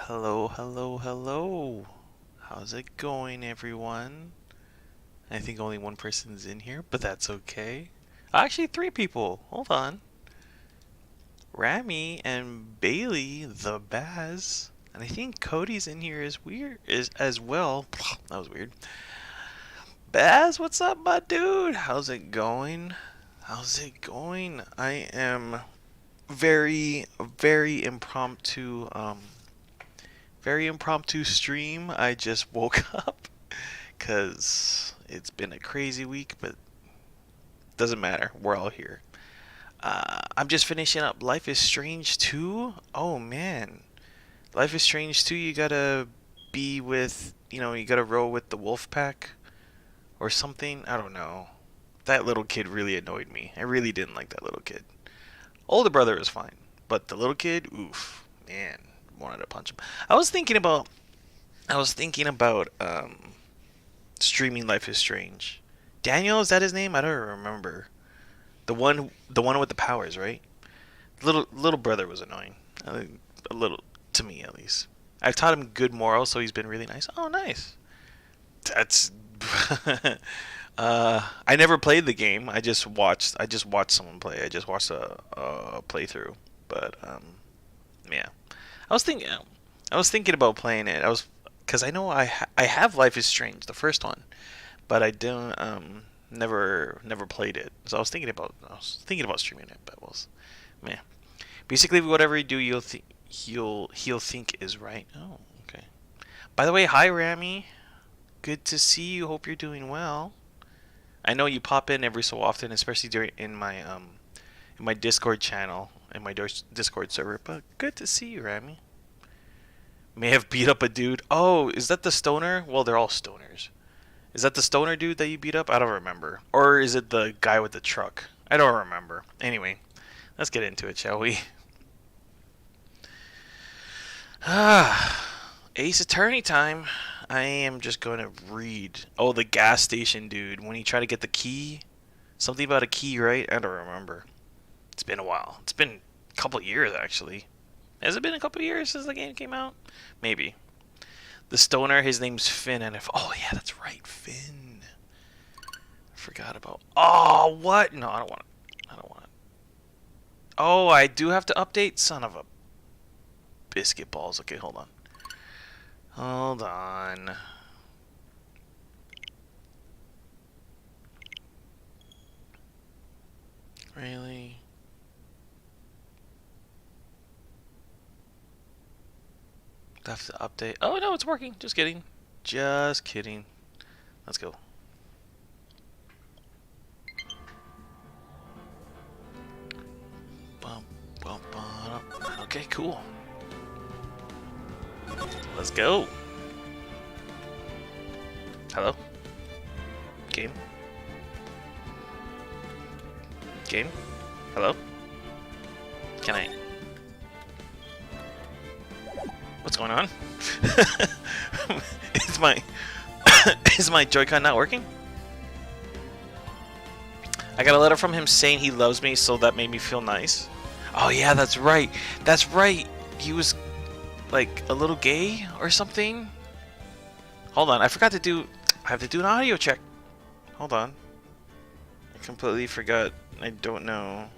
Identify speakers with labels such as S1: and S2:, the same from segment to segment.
S1: Hello, hello, hello. How's it going, everyone? I think only one person's in here, but that's okay. Actually, three people. Hold on. Rami and Bailey, the Baz. And I think Cody's in here as well. That was weird. Baz, what's up, my dude? How's it going? How's it going? I am very, very impromptu stream. I just woke up because it's been a crazy week, but doesn't matter. We're all here. I'm just finishing up Life is Strange 2. Oh man, Life is Strange 2. You gotta be with, you gotta row with the wolf pack or something. I don't know. That little kid really annoyed me. I really didn't like that little kid. Older brother was fine, but the little kid, oof, man, wanted to punch him. I was thinking about streaming Life is Strange. Daniel, is that his name? I don't remember. The one with the powers, right? Little brother was annoying. A little to me at least. I've taught him good morals, so he's been really nice. Oh, nice. That's. I never played the game. I just watched. Someone play. I just watched a playthrough. But yeah. I was thinking. I was thinking about playing it. Because I know I have Life is Strange, the first one, but I don't never played it. So I was thinking about streaming it, but man. Basically, whatever you do, he'll think is right. Oh, okay. By the way, hi Rami. Good to see you. Hope you're doing well. I know you pop in every so often, especially in my Discord channel, in my Discord server. But good to see you, Rami. May have beat up a dude. Oh, is that the stoner? Well, they're all stoners. Is that the stoner dude that you beat up? I don't remember. Or is it the guy with the truck? I don't remember. Anyway, let's get into it, shall we? Ace Attorney time. I am just going to read. Oh, the gas station dude. When you try to get the key. Something about a key, right? I don't remember. It's been a while. It's been a couple years, actually. Has it been a couple years since the game came out? Maybe. The stoner, his name's Finn, and oh yeah, that's right, Finn. I forgot about. Oh, what? No, I don't want it. I don't want it. Oh, I do have to update. Son of a biscuit balls. Okay, hold on. Hold on. Really? I have to update. Oh no, it's working. Just kidding. Just kidding. Let's go. Bum, bum, bum. Okay, cool. Let's go. Hello? Game? Game? Hello? Can I? What's going on? is my is my Joy-Con not working? I got a letter from him saying he loves me, so that made me feel nice. Oh yeah, that's right. That's right. He was like a little gay or something. Hold on, I have to do an audio check. Hold on. I completely forgot. I don't know.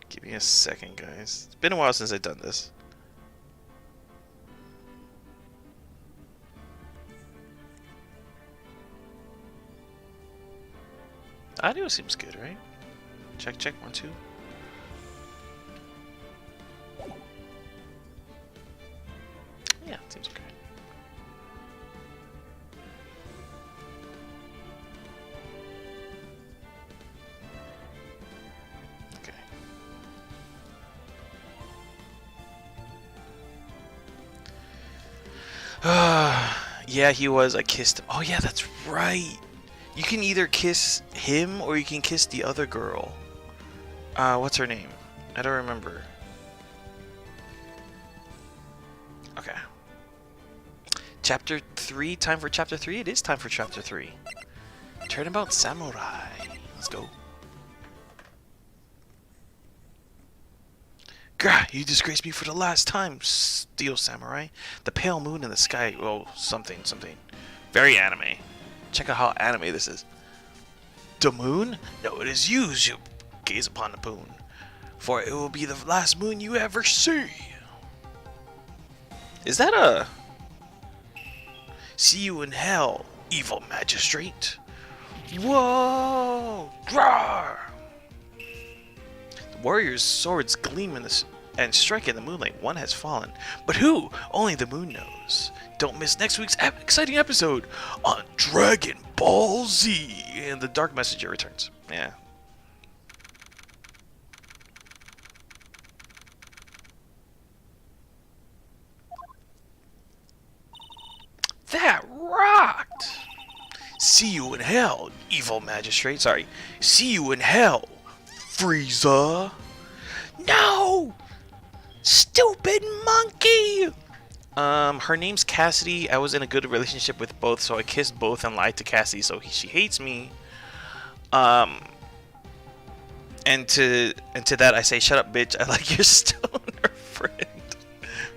S1: Give me a second, guys. It's been a while since I've done this. Audio seems good, right? Check, check, 1, 2. Yeah, seems okay. Okay. Yeah, he was. I kissed him. Oh yeah, that's right. You can either kiss him or you can kiss the other girl. What's her name? I don't remember. Okay. Chapter 3. Time for chapter 3. It is time for chapter 3. Turnabout Samurai. Let's go. Gah, you disgraced me for the last time, Steel Samurai. The pale moon in the sky. Oh, something. Very anime. Check out how anime this is. The moon? No, it is you who gaze upon the moon. For it will be the last moon you ever see. Is that a... See you in hell, evil magistrate. Whoa! Rawr! The warrior's swords gleam in the and strike in the moonlight. One has fallen. But who? Only the moon knows. Don't miss next week's exciting episode on Dragon Ball Z. And the Dark Messenger returns. Yeah. That rocked! See you in hell, evil magistrate. Sorry. See you in hell, Frieza. No! Stupid monkey! Her name's Cassidy. I was in a good relationship with both, so I kissed both and lied to Cassidy, so she hates me. And to that I say, shut up, bitch. I like your stoner friend.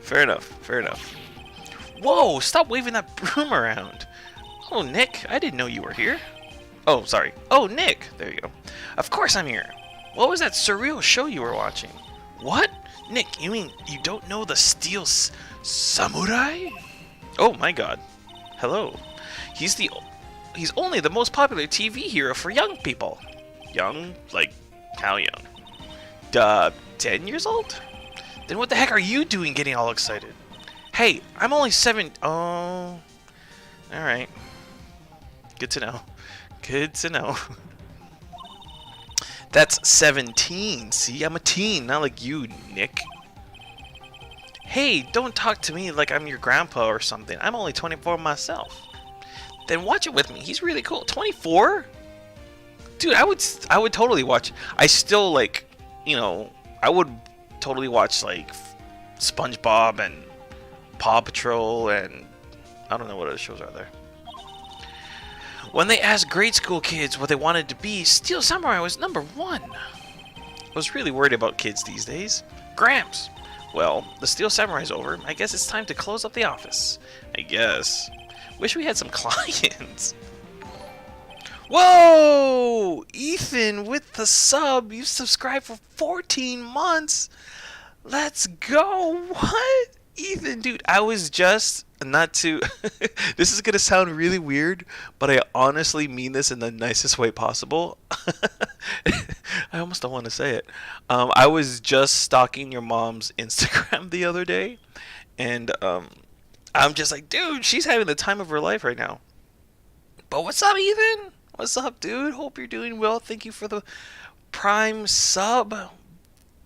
S1: Fair enough. Whoa, stop waving that broom around. Oh, Nick, I didn't know you were here. Oh, sorry. Oh, Nick. There you go. Of course I'm here. What was that surreal show you were watching? What? Nick, you mean you don't know the Steel Samurai? Oh my god. Hello. He's only the most popular TV hero for young people. Young? Like, how young? 10 years old? Then what the heck are you doing getting all excited? Hey, I'm only 7... Oh... Alright. Good to know. That's 17. See, I'm a teen, not like you, Nick. Hey, don't talk to me like I'm your grandpa or something. I'm only 24 myself. Then watch it with me. He's really cool. 24? Dude, I would totally watch. I still like, I would totally watch like SpongeBob and Paw Patrol and I don't know what other shows are there. When they asked grade school kids what they wanted to be, Steel Samurai was number 1. I was really worried about kids these days. Gramps! Well, the Steel Samurai's over. I guess it's time to close up the office. I guess. Wish we had some clients. Whoa! Ethan with the sub. You subscribed for 14 months. Let's go. What? Ethan, dude, I was just not to... This is going to sound really weird, but I honestly mean this in the nicest way possible. I almost don't want to say it. I was just stalking your mom's Instagram the other day, and I'm just like, dude, she's having the time of her life right now. But what's up, Ethan? What's up, dude? Hope you're doing well. Thank you for the Prime sub.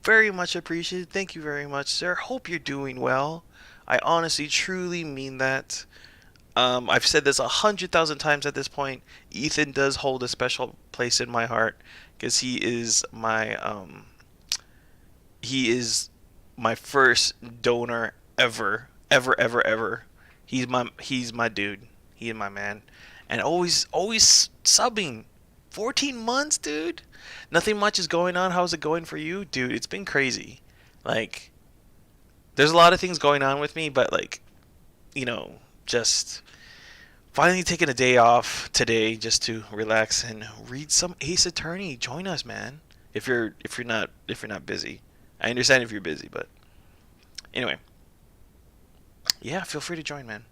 S1: Very much appreciated. Thank you very much, sir. Hope you're doing well. I honestly, truly mean that. I've said this 100,000 times at this point. Ethan does hold a special place in my heart because he is my first donor ever. He's my dude. He is my man, and always subbing. 14 months, dude. Nothing much is going on. How's it going for you, dude? It's been crazy. Like, there's a lot of things going on with me, but like, just finally taking a day off today just to relax and read some Ace Attorney. Join us, man. If you're not busy. I understand if you're busy, but anyway. Yeah, feel free to join, man.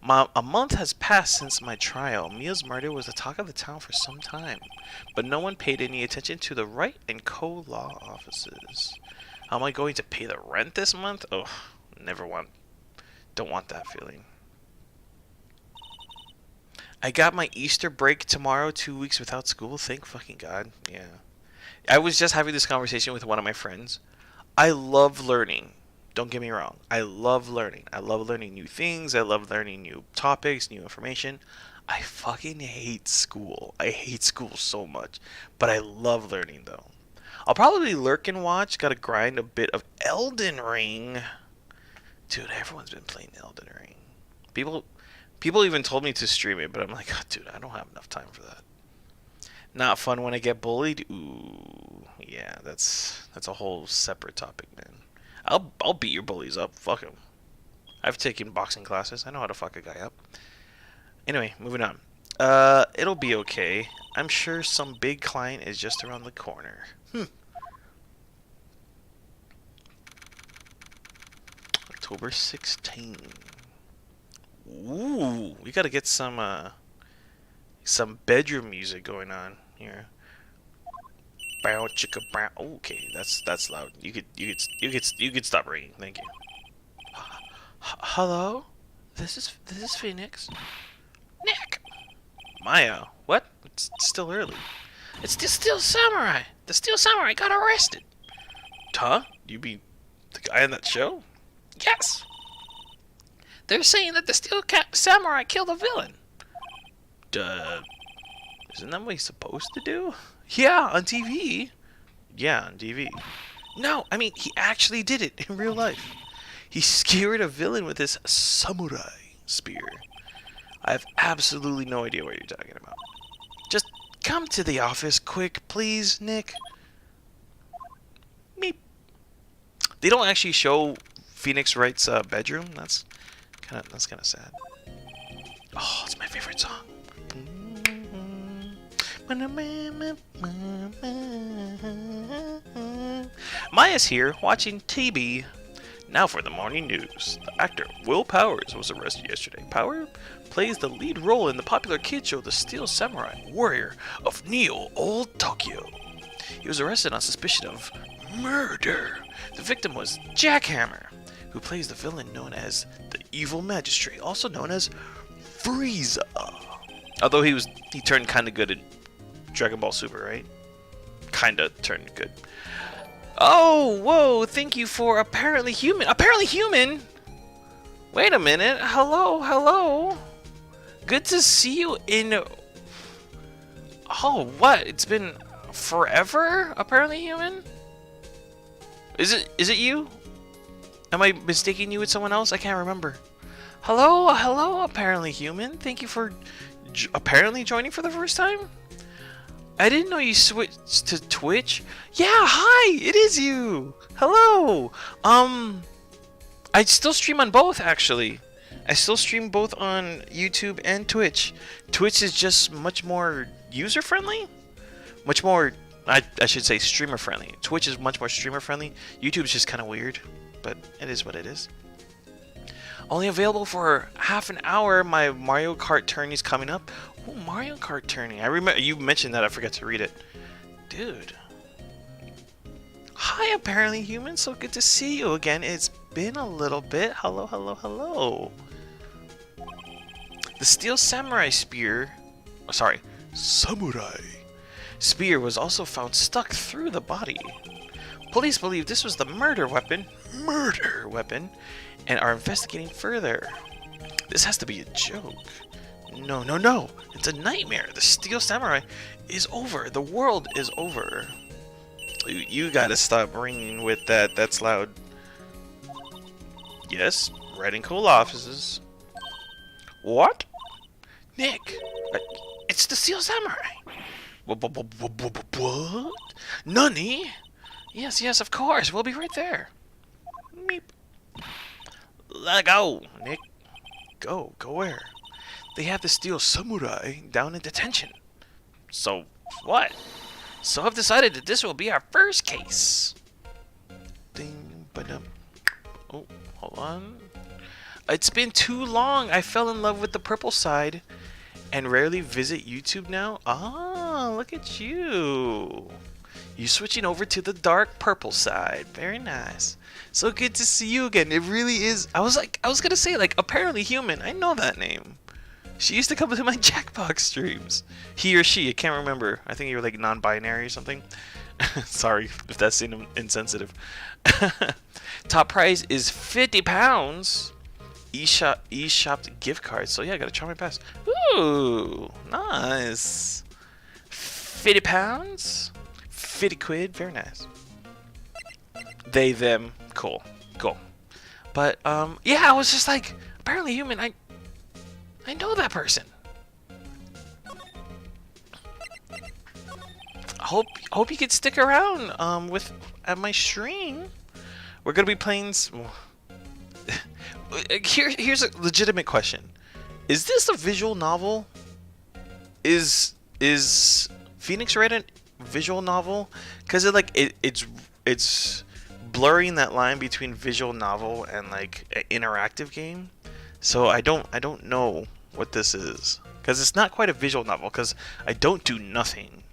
S1: A month has passed since my trial. Mia's murder was the talk of the town for some time, but no one paid any attention to the Wright and Co. law offices. How am I going to pay the rent this month? Oh, don't want that feeling. I got my Easter break tomorrow, 2 weeks without school. Thank fucking God. Yeah. I was just having this conversation with one of my friends. I love learning. Don't get me wrong. I love learning. I love learning new things. I love learning new topics, new information. I fucking hate school. I hate school so much. But I love learning, though. I'll probably lurk and watch. Gotta grind a bit of Elden Ring. Dude, everyone's been playing Elden Ring. People even told me to stream it, but I'm like, oh, dude, I don't have enough time for that. Not fun when I get bullied. Ooh, yeah, that's a whole separate topic, man. I'll beat your bullies up. Fuck them. I've taken boxing classes. I know how to fuck a guy up. Anyway, moving on. It'll be okay. I'm sure some big client is just around the corner. October 16th. Ooh, we gotta get some bedroom music going on here. Bow chicka bow. Okay, that's loud. You could stop ringing. Thank you. Hello, this is Phoenix. Nick. Maya, what? It's still early. It's the Steel Samurai. The Steel Samurai got arrested. Huh? You mean the guy on that show? Yes. They're saying that the Steel Samurai killed a villain. Duh. Isn't that what he's supposed to do? Yeah, on TV. Yeah, on TV. No, I mean, he actually did it in real life. He skewered a villain with his samurai spear. I have absolutely no idea what you're talking about. Just come to the office quick, please, Nick. Meep. They don't actually show Phoenix Wright's bedroom. That's kind of sad. Oh, it's my favorite song. Maya's here watching TV. Now for the morning news. The actor Will Powers was arrested yesterday. Powers plays the lead role in the popular kid show The Steel Samurai Warrior of Neo Old Tokyo. He was arrested on suspicion of murder. The victim was Jackhammer, who plays the villain known as the Evil Magistrate, also known as Frieza. Although he turned kind of good in Dragon Ball Super, right? Kinda turned good. Oh, whoa, thank you for apparently human. Apparently human? Wait a minute. Hello. Good to see you in... Oh, what? It's been forever? Apparently human? Is it you? Am I mistaking you with someone else? I can't remember. Hello, apparently human. Thank you for apparently joining for the first time. I didn't know you switched to Twitch. Yeah, hi, it is you. Hello. I still stream on both, actually. I still stream both on YouTube and Twitch. Twitch is just much more user-friendly. Much more, I should say, streamer-friendly. Twitch is much more streamer-friendly. YouTube is just kind of weird, but it is what it is. Only available for half an hour. My Mario Kart tourney is coming up. Oh, Mario Kart tourney. I remember you mentioned that. I forgot to read it. Dude. Hi, apparently human. So good to see you again. It's been a little bit. Hello. The Steel Samurai spear. Oh, sorry. Samurai spear was also found stuck through the body. Police believe this was the murder weapon, and are investigating further. This has to be a joke. No. It's a nightmare. The Steel Samurai is over. The world is over. You gotta stop ringing with that. That's loud. Yes, writing cool offices. What? Nick, it's the Steel Samurai. What? Nani? Yes, of course. We'll be right there. Meep. Let go, Nick. Go where? They have the Steel Samurai down in detention. So, what? So I've decided that this will be our first case. Ding, ba-dum. Oh, hold on. It's been too long. I fell in love with the purple side and rarely visit YouTube now. Ah, look at you. You switching over to the dark purple side. Very nice. So good to see you again. It really is. I was gonna say, like, apparently human. I know that name. She used to come to my Jackbox streams. He or she, I can't remember. I think you were like non-binary or something. Sorry if that seemed insensitive. Top prize is £50. eShop gift card. So yeah, I got a Charming Pass. Ooh, nice. £50. 50 quid. Very nice. They, them. Cool. But yeah, I was just like, apparently human. I I know that person. Hope you could stick around with at my stream. We're gonna be playing. Here's a legitimate question: is this a visual novel? Is Phoenix Wright a visual novel? Because it's blurring that line between visual novel and like an interactive game. So I don't know what this is, because it's not quite a visual novel, because I don't do nothing.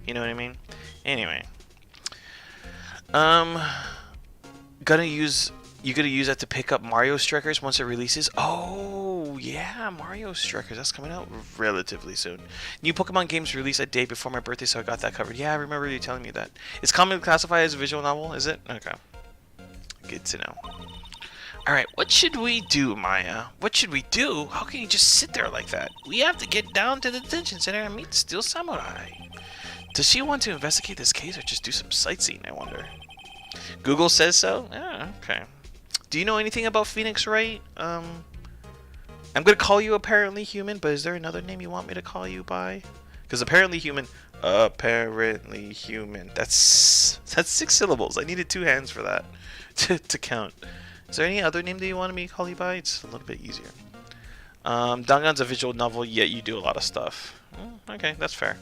S1: You know what I mean? Anyway, um, you're gonna use that to pick up Mario Strikers once it releases. Oh yeah, Mario Strikers, that's coming out relatively soon. New Pokemon games release a day before my birthday, so I got that covered. Yeah, I remember you telling me that. It's commonly classified as a visual novel, is it? Okay, good to know. Alright, what should we do, Maya? What should we do? How can you just sit there like that? We have to get down to the detention center and meet Steel Samurai. Does she want to investigate this case or just do some sightseeing, I wonder? Google says so? Yeah, okay. Do you know anything about Phoenix Wright? I'm gonna call you Apparently Human, but is there another name you want me to call you by? Because Apparently Human... Apparently Human. That's 6 syllables. I needed 2 hands for that to count. Is there any other name that you wanted me to call you by? It's a little bit easier. Dangan's a visual novel, yet you do a lot of stuff. Okay, that's fair.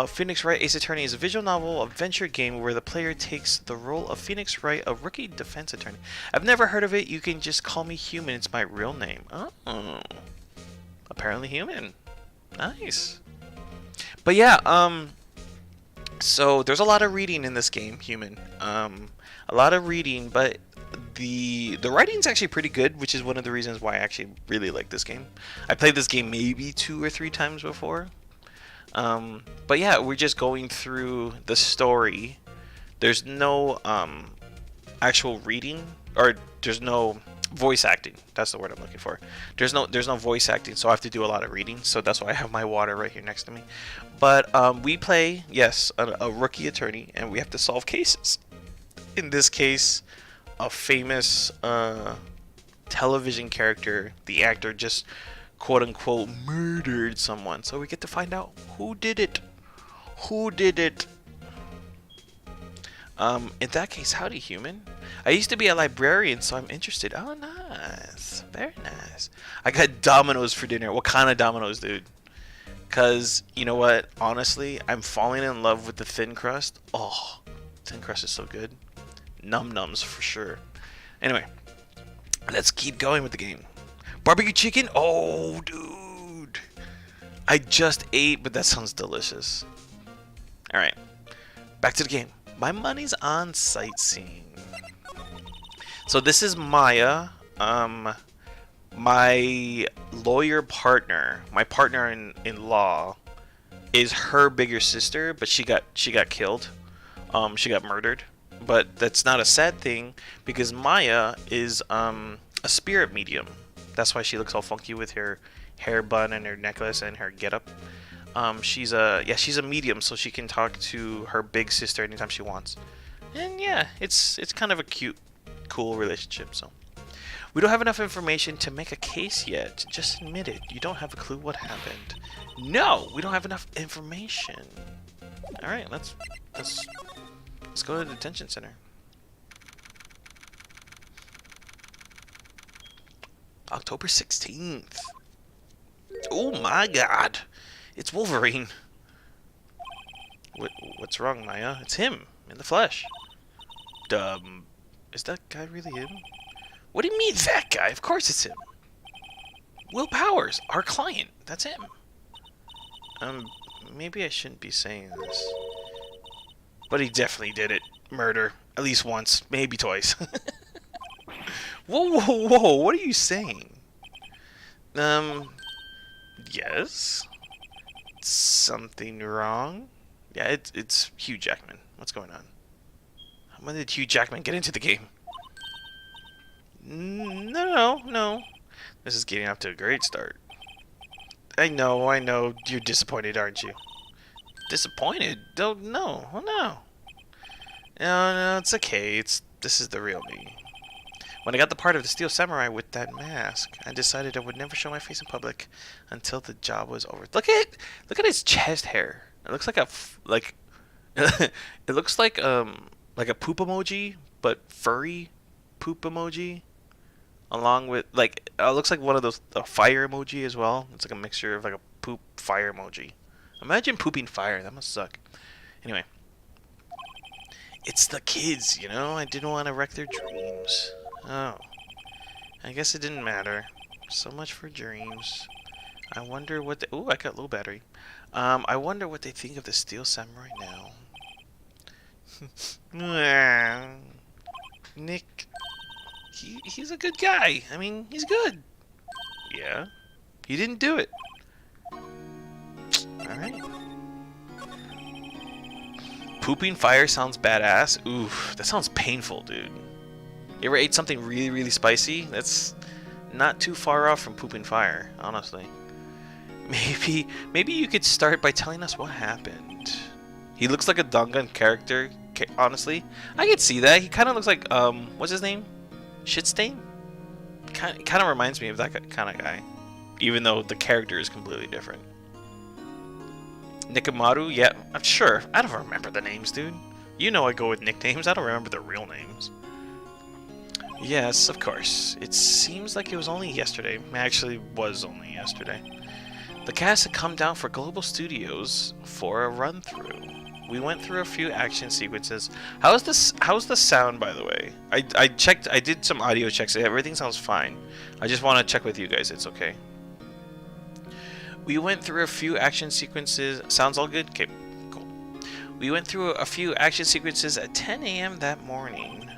S1: Phoenix Wright Ace Attorney is a visual novel adventure game where the player takes the role of Phoenix Wright, a rookie defense attorney. I've never heard of it. You can just call me Human. It's my real name. Oh. Apparently Human. Nice. But yeah, so there's a lot of reading in this game, Human. A lot of reading, but the writing's actually pretty good, which is one of the reasons why I actually really like this game. I played this game maybe 2 or 3 times before. But yeah, we're just going through the story. There's no actual reading, or there's no voice acting. That's the word I'm looking for. There's no voice acting, so I have to do a lot of reading. So that's why I have my water right here next to me. But we play, yes, a rookie attorney, and we have to solve cases. In this case, a famous television character, the actor just quote-unquote murdered someone, so we get to find out who did it. In that case, howdy, Human. I used to be a librarian, so I'm interested. Oh, nice. Very nice. I got Domino's for dinner. What kind of Domino's, dude? Because, you know what? Honestly, I'm falling in love with the thin crust. Oh, thin crust is so good. Num-nums for sure. Anyway, let's keep going with the game. Barbecue chicken? Oh, dude. I just ate, but that sounds delicious. Alright, back to the game. My money's on sightseeing. So this is Maya, my lawyer partner, my partner in law, is her bigger sister, but she got killed. She got murdered. But that's not a sad thing, because Maya is a spirit medium. That's why she looks all funky with her hair bun and her necklace and her getup. She's a medium, so she can talk to her big sister anytime she wants. And yeah, it's kind of a cute, cool relationship. So we don't have enough information to make a case yet. Just admit it. You don't have a clue what happened. No, we don't have enough information. All right, let's go to the detention center. October 16th. Oh my god. It's Wolverine. What's wrong, Maya? It's him, in the flesh. Is that guy really him? What do you mean, that guy? Of course it's him. Will Powers, our client. That's him. Maybe I shouldn't be saying this. But he definitely did it. Murder. At least once. Maybe twice. Whoa, what are you saying? Yes? Something wrong? Yeah, it's Hugh Jackman. What's going on? When did Hugh Jackman get into the game? No. This is getting off to a great start. I know. You're disappointed, aren't you? Disappointed? Don't know. Oh no. No, it's okay. This is the real me. When I got the part of the Steel Samurai with that mask, I decided I would never show my face in public until the job was over. Look at his chest hair. It looks like it looks like a poop emoji, but furry poop emoji. Along with it looks like one of those a fire emoji as well. It's like a mixture of like a poop fire emoji. Imagine pooping fire. That must suck. Anyway, it's the kids, you know? I didn't want to wreck their dreams. Oh. I guess it didn't matter. So much for dreams. I wonder what they... Ooh, I got low battery. I wonder what they think of the Steel Samurai now. Nick. He's a good guy. I mean, he's good. Yeah. He didn't do it. Alright. Pooping fire sounds badass. Oof, that sounds painful, dude. You ever ate something really, really spicy? That's not too far off from pooping fire, honestly. Maybe you could start by telling us what happened. He looks like a Dangan character, honestly. I could see that. He kind of looks like, what's his name? Shitstain? Kind of reminds me of that kind of guy. Even though the character is completely different. Nikamaru? Yeah, I'm sure. I don't remember the names, dude. You know I go with nicknames. I don't remember the real names. Yes, of course. It seems like it was only yesterday. Actually, was only yesterday. The cast had come down for Global Studios for a run-through. We went through a few action sequences. How's the sound, by the way? I checked. I did some audio checks. Everything sounds fine. I just want to check with you guys. It's okay. We went through a few action sequences. Sounds all good? Okay, cool. We went through a few action sequences at 10 a.m. that morning.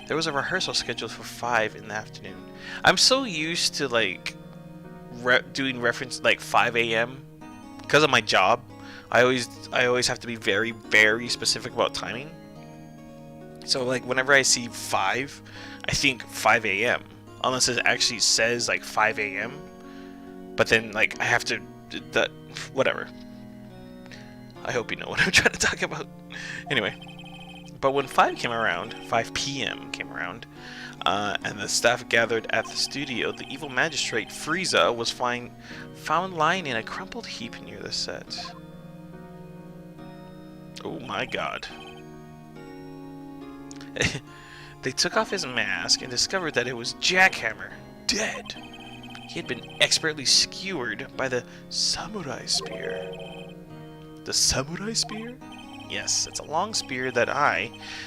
S1: There was a rehearsal scheduled for 5 in the afternoon. I'm so used to like doing reference like 5 a.m. because of my job. I always have to be very, very specific about timing. So like whenever I see 5, I think 5 a.m. unless it actually says like 5 a.m. But then, like, I have to... whatever. I hope you know what I'm trying to talk about. Anyway. But when 5 p.m. came around, and the staff gathered at the studio, the evil magistrate, Frieza, was found lying in a crumpled heap near the set. Oh my god. They took off his mask and discovered that it was Jackhammer, dead. He had been expertly skewered by the samurai spear. The samurai spear? Yes, it's a long spear that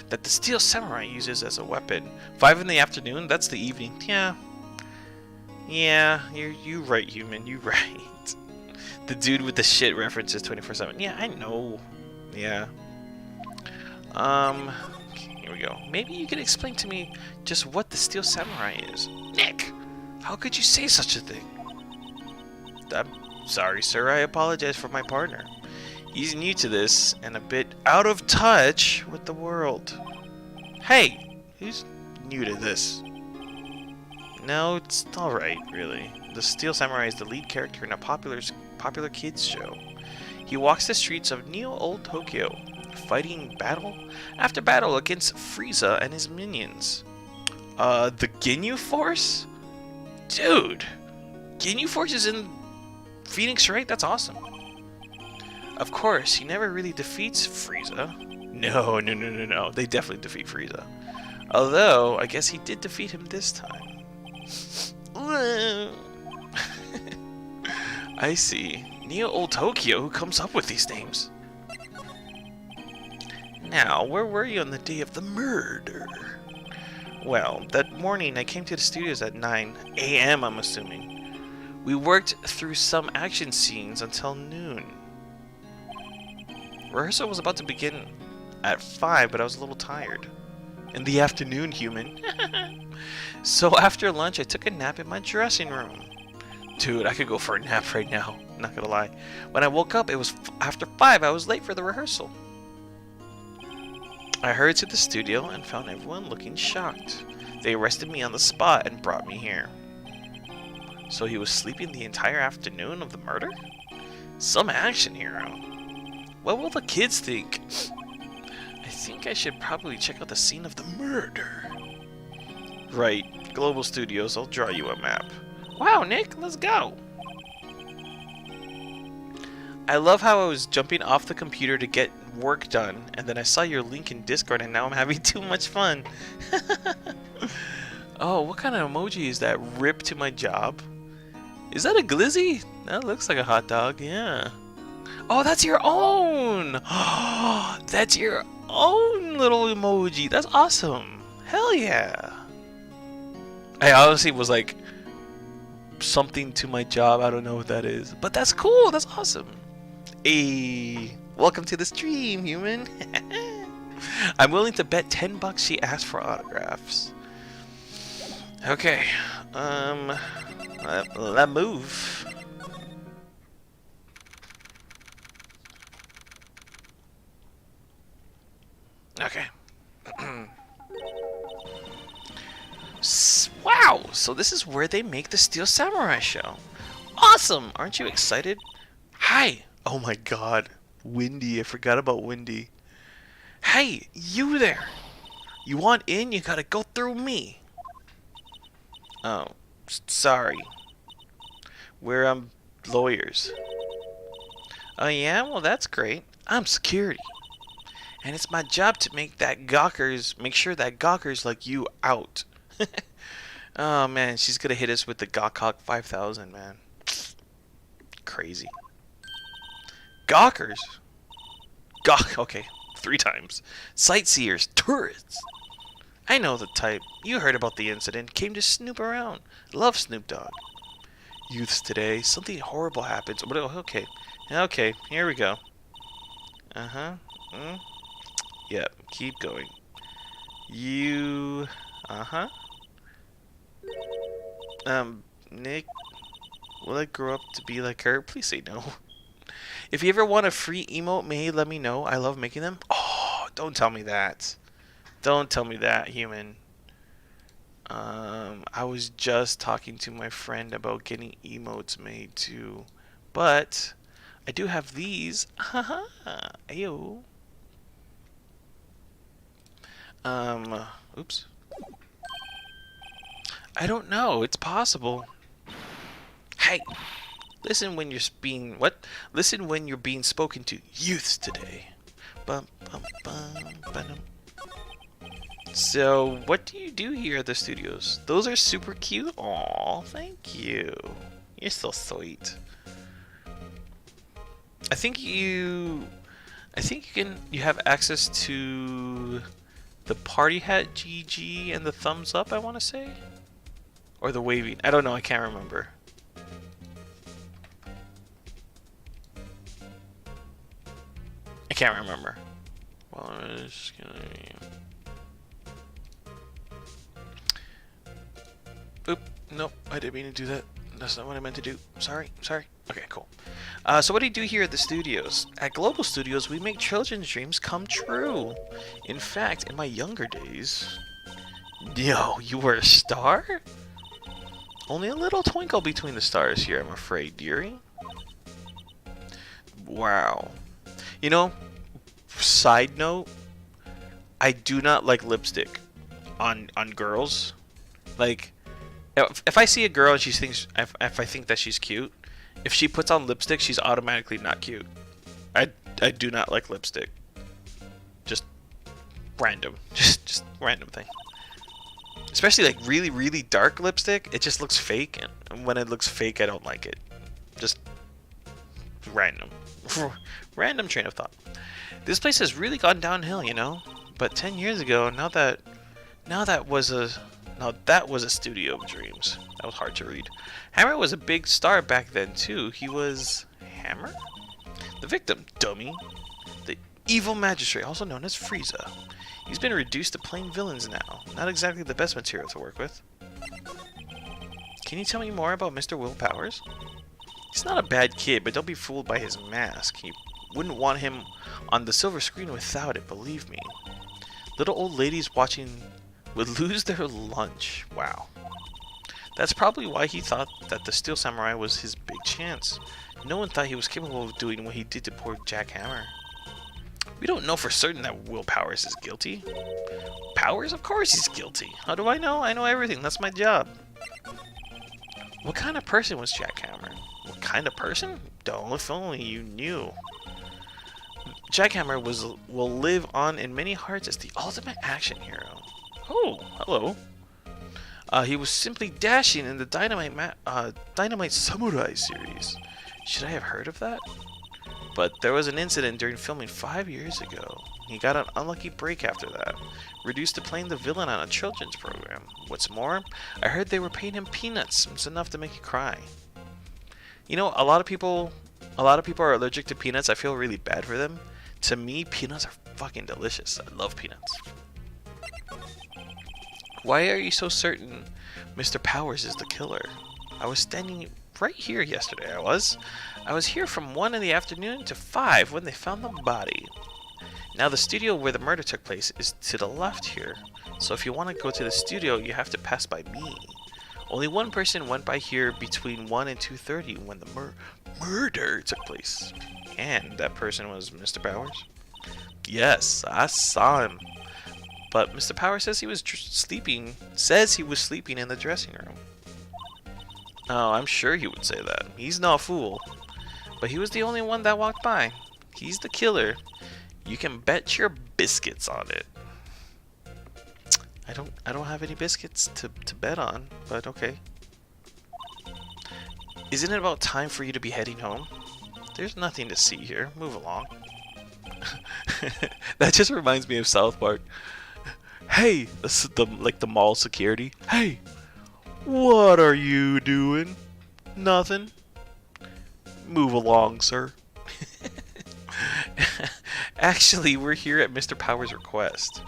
S1: the Steel Samurai uses as a weapon. 5 in the afternoon? That's the evening. Yeah. Yeah, you right, human. You right. The dude with the shit references 24/7. Yeah, I know. Yeah. Here we go. Maybe you could explain to me just what the Steel Samurai is. Nick! How could you say such a thing? I'm sorry, sir. I apologize for my partner. He's new to this and a bit out of touch with the world. Hey, who's new to this? No, it's alright, really. The Steel Samurai is the lead character in a popular kids show. He walks the streets of Neo-Old Tokyo, fighting battle after battle against Frieza and his minions. The Ginyu Force? Dude! Ginyu Force is in Phoenix, right? That's awesome. Of course, he never really defeats Frieza. No. They definitely defeat Frieza. Although, I guess he did defeat him this time. I see. Neo-Old Tokyo, who comes up with these names? Now, where were you on the day of the murder? Well, that morning I came to the studios at 9 a.m., I'm assuming. We worked through some action scenes until noon. Rehearsal was about to begin at 5, but I was a little tired. In the afternoon, human. So after lunch, I took a nap in my dressing room. Dude, I could go for a nap right now. Not gonna lie. When I woke up, it was after 5. I was late for the rehearsal. I hurried to the studio and found everyone looking shocked. They arrested me on the spot and brought me here. So he was sleeping the entire afternoon of the murder? Some action, hero. What will the kids think? I think I should probably check out the scene of the murder. Right. Global Studios, I'll draw you a map. Wow, Nick, let's go. I love how I was jumping off the computer to get work done, and then I saw your link in Discord, and now I'm having too much fun. Oh, what kind of emoji is that? Rip to my job? Is that a glizzy? That looks like a hot dog, yeah. Oh, that's your own! That's your own little emoji. That's awesome. Hell yeah. I honestly was like, something to my job. I don't know what that is. But that's cool. That's awesome. Hey, welcome to the stream, human. I'm willing to bet $10 she asked for autographs. Okay. Let's move. Okay. Wow! So this is where they make the Steel Samurai show. Awesome! Aren't you excited? Hi! Oh my god. Wendy. I forgot about Wendy. Hey! You there! You want in? You gotta go through me. Oh. Sorry. We're, lawyers. Oh yeah? Well, that's great. I'm security. And it's my job to make sure that gawkers like you out. Oh man, she's gonna hit us with the Gawk 5000, man. Crazy. Gawkers. Gawk. Okay, 3 times. Sightseers, tourists. I know the type. You heard about the incident. Came to snoop around. Love Snoop Dogg. Youths today. Something horrible happens. Okay. Okay. Here we go. Yep. Keep going. You. Nick, will I grow up to be like her? Please say no. If you ever want a free emote made, let me know. I love making them. Oh, don't tell me that. Don't tell me that, human. I was just talking to my friend about getting emotes made too. But I do have these. Haha. Ayo. Oops. I don't know. It's possible. Hey, listen when you're being Listen when you're being spoken to. Youths today. Bum, bum, bum, ba-dum. So, what do you do here at the studios? Those are super cute. Aw, thank you. You're so sweet. I think you have access to the party hat GG and the thumbs up, I want to say. Or the waving. I don't know. I can't remember. I can't remember. Well, I'm just gonna... Oop. Nope. I didn't mean to do that. That's not what I meant to do. Sorry. Sorry. Okay, cool. So what do you do here at the studios? At Global Studios, we make children's dreams come true. In fact, in my younger days... Yo, you were a star? Only a little twinkle between the stars here, I'm afraid, dearie. Wow. You know, side note, I do not like lipstick on girls. Like, if I see a girl and if I think that she's cute, if she puts on lipstick, she's automatically not cute. I do not like lipstick. Just random. Just random thing. Especially like really, really dark lipstick, it just looks fake, and when it looks fake, I don't like it. Just random. Random train of thought. This place has really gone downhill, you know? But 10 years ago, that was a studio of dreams. That was hard to read. Hammer was a big star back then too. He was Hammer? The victim, dummy. The evil magistrate, also known as Frieza. He's been reduced to plain villains now. Not exactly the best material to work with. Can you tell me more about Mr. Will Powers? He's not a bad kid, but don't be fooled by his mask. You wouldn't want him on the silver screen without it, believe me. Little old ladies watching would lose their lunch. Wow. That's probably why he thought that the Steel Samurai was his big chance. No one thought he was capable of doing what he did to poor Jack Hammer. We don't know for certain that Will Powers is guilty. Powers? Of course he's guilty. How do I know? I know everything. That's my job. What kind of person was Jackhammer? What kind of person? Don't, if only you knew. Jackhammer will live on in many hearts as the ultimate action hero. Oh, hello. He was simply dashing in the Dynamite Samurai series. Should I have heard of that? But there was an incident during filming 5 years ago. He got an unlucky break after that, reduced to playing the villain on a children's program. What's more, I heard they were paying him peanuts. It's enough to make you cry. You know, a lot of people are allergic to peanuts. I feel really bad for them. To me, peanuts are fucking delicious. I love peanuts. Why are you so certain Mr. Powers is the killer? I was standing right here yesterday. I was here from 1 in the afternoon to 5 when they found the body. Now the studio where the murder took place is to the left here. So if you want to go to the studio, you have to pass by me. Only one person went by here between 1 and 2:30 when the murder took place. And that person was Mr. Powers? Yes, I saw him. But Mr. Powers says he was sleeping in the dressing room. Oh, I'm sure he would say that. He's no fool. But he was the only one that walked by. He's the killer. You can bet your biscuits on it. I don't have any biscuits to bet on, but okay. Isn't it about time for you to be heading home? There's nothing to see here. Move along. That just reminds me of South Park. Hey, the mall security. Hey, what are you doing? Nothing. Move along, sir. Actually, we're here at Mr. Powers' request.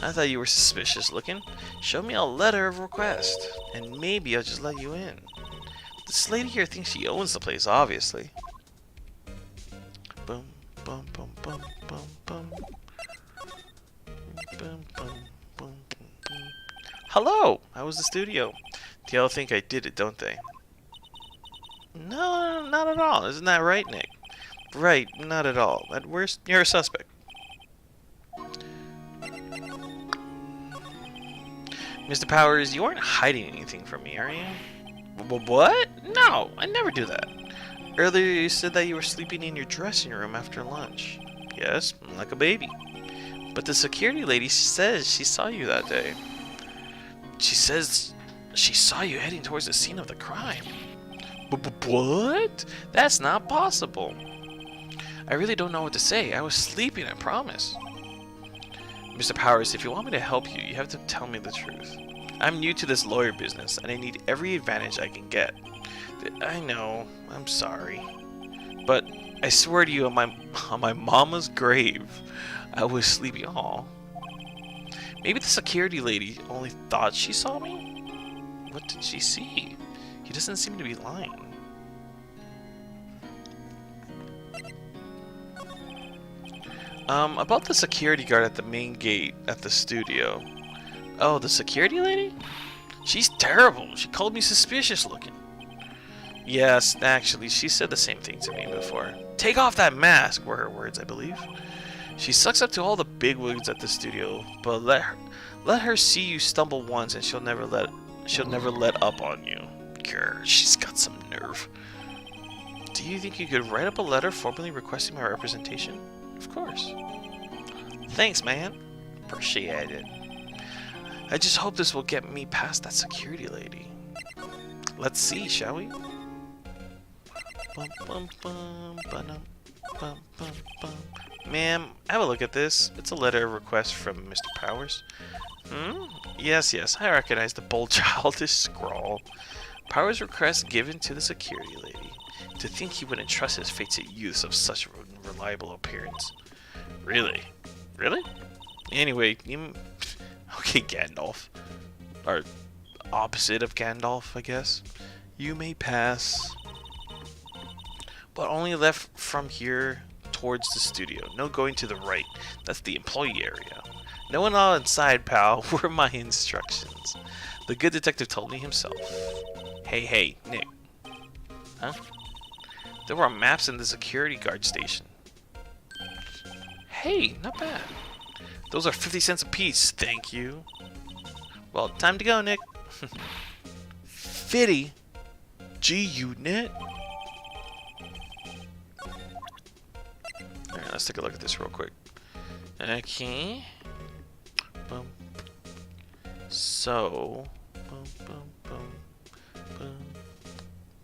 S1: I thought you were suspicious looking. Show me a letter of request, and maybe I'll just let you in. This lady here thinks she owns the place, obviously. Boom, boom, boom, boom, boom, boom. Boom, boom, boom, boom. Hello! How was the studio? They all think I did it, don't they? No, not at all. Isn't that right, Nick? Right, not at all. At worst, you're a suspect. Mr. Powers, you aren't hiding anything from me, are you? What? No, I never do that. Earlier you said that you were sleeping in your dressing room after lunch. Yes, like a baby. But the security lady says she saw you that day. She says she saw you heading towards the scene of the crime. What? That's not possible. I really don't know what to say. I was sleeping, I promise. Mr. Powers, if you want me to help you, you have to tell me the truth. I'm new to this lawyer business, and I need every advantage I can get. I know. I'm sorry. But I swear to you on my mama's grave, I was sleeping. Aw. Maybe the security lady only thought she saw me? What did she see? He doesn't seem to be lying. About the security guard at the main gate at the studio. Oh, the security lady? She's terrible. She called me suspicious looking. Yes, actually, she said the same thing to me before. Take off that mask, were her words, I believe. She sucks up to all the bigwigs at the studio, but let her see you stumble once and she'll never let up on you. Grr, she's got some nerve. Do you think you could write up a letter formally requesting my representation? Of course. Thanks, man. Appreciate it. I just hope this will get me past that security lady. Let's see, shall we? Ma'am, have a look at this. It's a letter of request from Mr. Powers. Yes, I recognize the bold childish scrawl. Powers' request given to the security lady. To think he would entrust his fate to youths of such reliable appearance. Really? Anyway, okay, Gandalf. Or opposite of Gandalf, I guess. You may pass. But only left from here towards the studio. No going to the right. That's the employee area. No one all inside, pal. Were my instructions. The good detective told me himself. Hey, Nick. Huh? There were maps in the security guard station. Hey, not bad. Those are 50 cents a piece. Thank you. Well, time to go, Nick. 50 G-Unit. Alright, let's take a look at this real quick. Okay. Boom. So. Boom, boom, boom. Boom.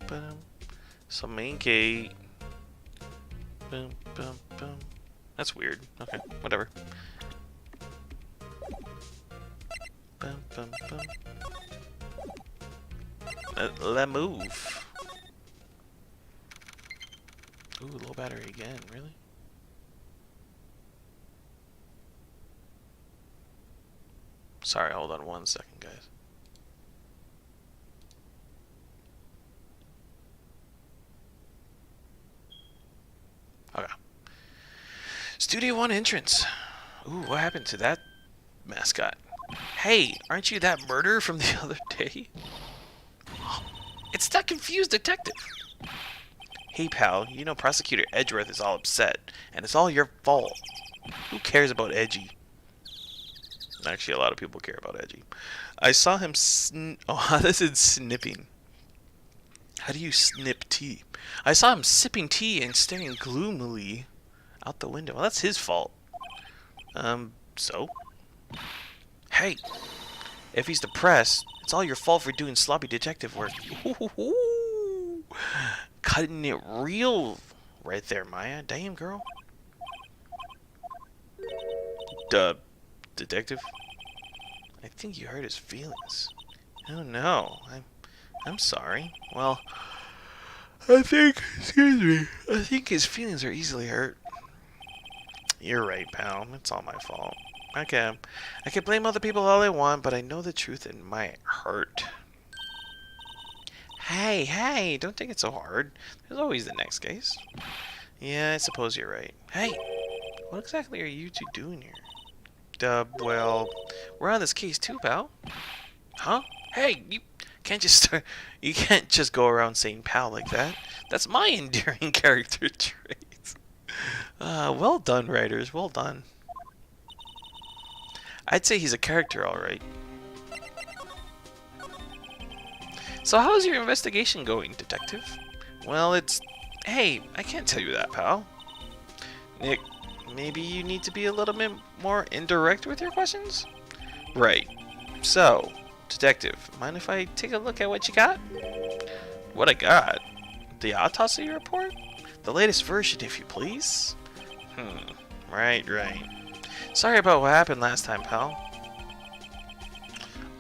S1: Boom. So, main gate. Boom, boom, boom. That's weird. Okay, whatever. Boom, boom, boom. Let move. Ooh, low battery again. Really? Sorry, hold on 1 second, guys. Okay. Studio 1 entrance. Ooh, what happened to that mascot? Hey, aren't you that murderer from the other day? It's that confused detective. Hey, pal, you know Prosecutor Edgeworth is all upset, and it's all your fault. Who cares about Edgy? Actually, a lot of people care about Edgy. I saw him oh, this is snipping. How do you snip tea? I saw him sipping tea and staring gloomily out the window. Well, that's his fault. So? Hey, if he's depressed, it's all your fault for doing sloppy detective work. Ooh, cutting it real right there, Maya. Damn, girl. Detective? I think you hurt his feelings. Oh no, I'm sorry. Well, excuse me, I think his feelings are easily hurt. You're right, pal. It's all my fault. Okay, I can blame other people all I want, but I know the truth in my heart. Hey, don't take it so hard. There's always the next case. Yeah, I suppose you're right. Hey, what exactly are you two doing here? Well, we're on this case too, pal. Huh? Hey, you can't just go around saying pal like that. That's my endearing character trait. Well done, writers. Well done. I'd say he's a character, alright. So how's your investigation going, detective? Well, it's... Hey, I can't tell you that, pal. Nick, maybe you need to be a little bit more indirect with your questions? Right. So, detective, mind if I take a look at what you got? What I got? The autopsy report? The latest version, if you please? Right. Sorry about what happened last time, pal.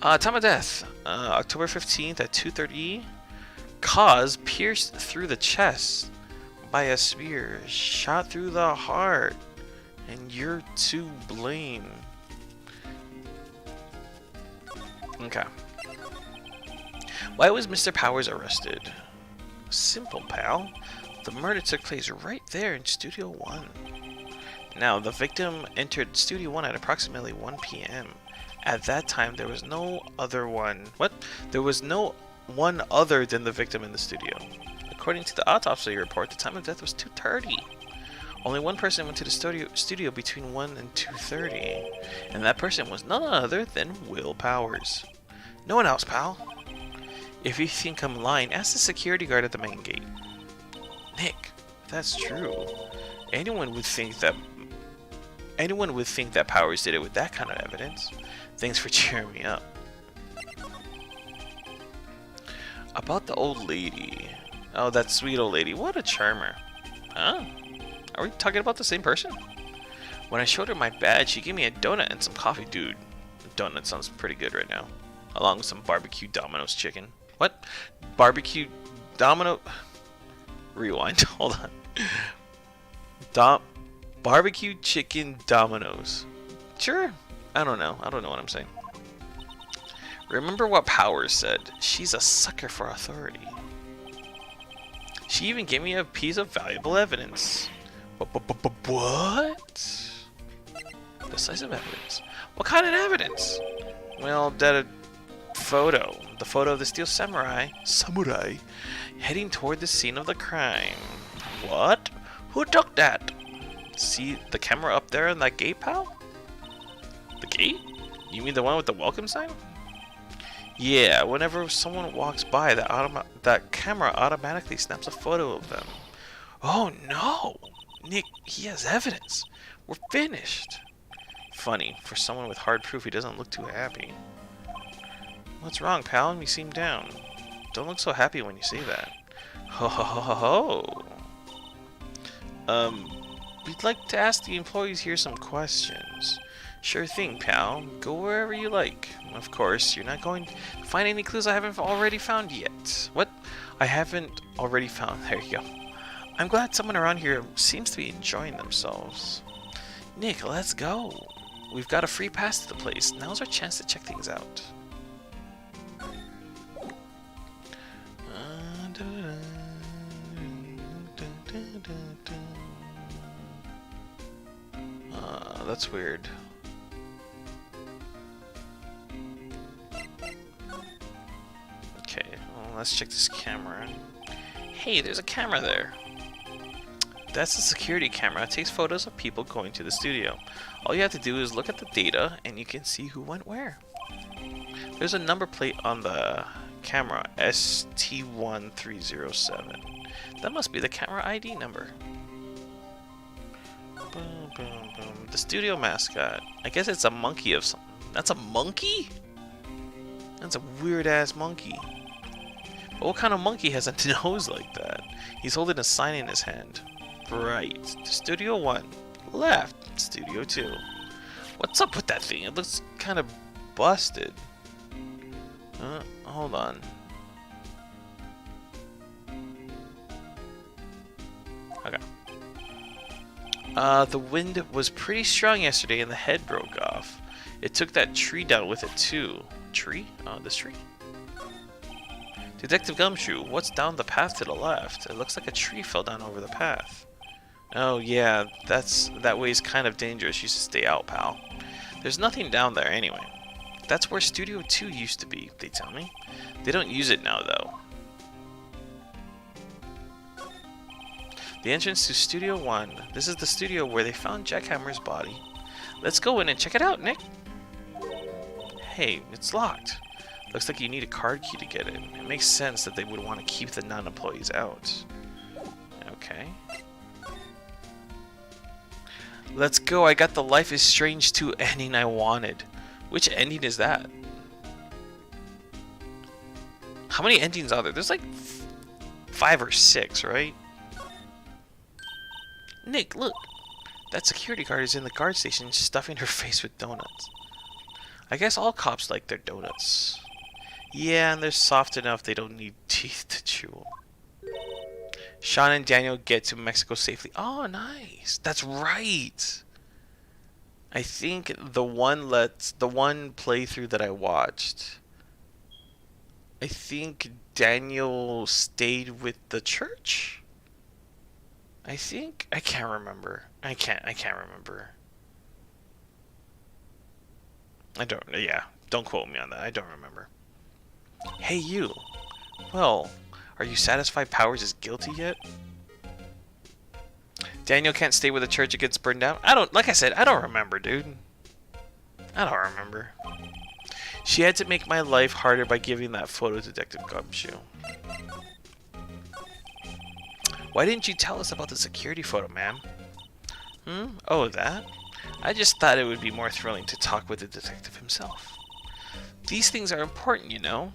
S1: Time of death, October 15th at 2:30. Cause pierced through the chest by a spear, shot through the heart, and you're to blame. Okay. Why was Mr. Powers arrested? Simple, pal. The murder took place right there in Studio 1. Now, the victim entered Studio 1 at approximately 1 p.m. At that time, there was no other one. What? There was no one other than the victim in the studio. According to the autopsy report, the time of death was 2:30. Only one person went to the studio between 1 and 2:30, and that person was none other than Will Powers. No one else, pal. If you think I'm lying, ask the security guard at the main gate. Nick, if that's true, anyone would think that Powers did it with that kind of evidence. Thanks for cheering me up. About the old lady. Oh, that sweet old lady. What a charmer. Huh? Are we talking about the same person? When I showed her my badge, she gave me a donut and some coffee. Dude, donut sounds pretty good right now. Along with some barbecue Domino's chicken. What? Barbecue Domino... Rewind. Hold on. Barbecue chicken Domino's. Sure. I don't know what I'm saying. Remember what Powers said. She's a sucker for authority. She even gave me a piece of valuable evidence. What? Decisive evidence. What kind of evidence? Well, that photo. The photo of the steel samurai, heading toward the scene of the crime. What? Who took that? See the camera up there in that gate, pal? The gate? You mean the one with the welcome sign? Yeah, whenever someone walks by, that camera automatically snaps a photo of them. Oh no! Nick, he has evidence. We're finished. Funny, for someone with hard proof, he doesn't look too happy. What's wrong, pal? You seem down. Don't look so happy when you say that. Ho ho ho ho ho! We'd like to ask the employees here some questions. Sure thing, pal. Go wherever you like. Of course, you're not going to find any clues I haven't already found yet. What? I haven't already found. There you go. I'm glad someone around here seems to be enjoying themselves. Nick, let's go. We've got a free pass to the place. Now's our chance to check things out. That's weird. Okay, well, let's check this camera. Hey, there's a camera there. That's a security camera. It takes photos of people going to the studio. All you have to do is look at the data and you can see who went where. There's a number plate on the camera, ST1307. That must be the camera ID number. Boom, boom, boom. The studio mascot. I guess it's a monkey of something. That's a monkey? That's a weird-ass monkey. But what kind of monkey has a nose like that? He's holding a sign in his hand. Right. Studio 1. Left. Studio 2. What's up with that thing? It looks kind of busted. Hold on. Okay. The wind was pretty strong yesterday and the head broke off. It took that tree down with it too. Tree? This tree? Detective Gumshoe, what's down the path to the left? It looks like a tree fell down over the path. Oh yeah, that way is kind of dangerous. You should stay out, pal. There's nothing down there anyway. That's where Studio 2 used to be, they tell me. They don't use it now though. The entrance to Studio 1. This is the studio where they found Jack Hammer's body. Let's go in and check it out, Nick. Hey, it's locked. Looks like you need a card key to get in. It makes sense that they would want to keep the non-employees out. Okay. Let's go. I got the Life is Strange 2 ending I wanted. Which ending is that? How many endings are there? There's like 5 or 6, right? Nick, look! That security guard is in the guard station stuffing her face with donuts. I guess all cops like their donuts. Yeah, and they're soft enough they don't need teeth to chew. Sean and Daniel get to Mexico safely. Oh, nice! That's right! I think the one playthrough that I watched, I think Daniel stayed with the church? I think I can't remember. I can't remember. Don't quote me on that. I don't remember. Hey you. Well, are you satisfied Powers is guilty yet? Daniel can't stay with the church, it gets burned down. Like I said, I don't remember, dude. I don't remember. She had to make my life harder by giving that photo to Detective Gumshoe. Why didn't you tell us about the security photo, ma'am? Oh, that? I just thought it would be more thrilling to talk with the detective himself. These things are important, you know.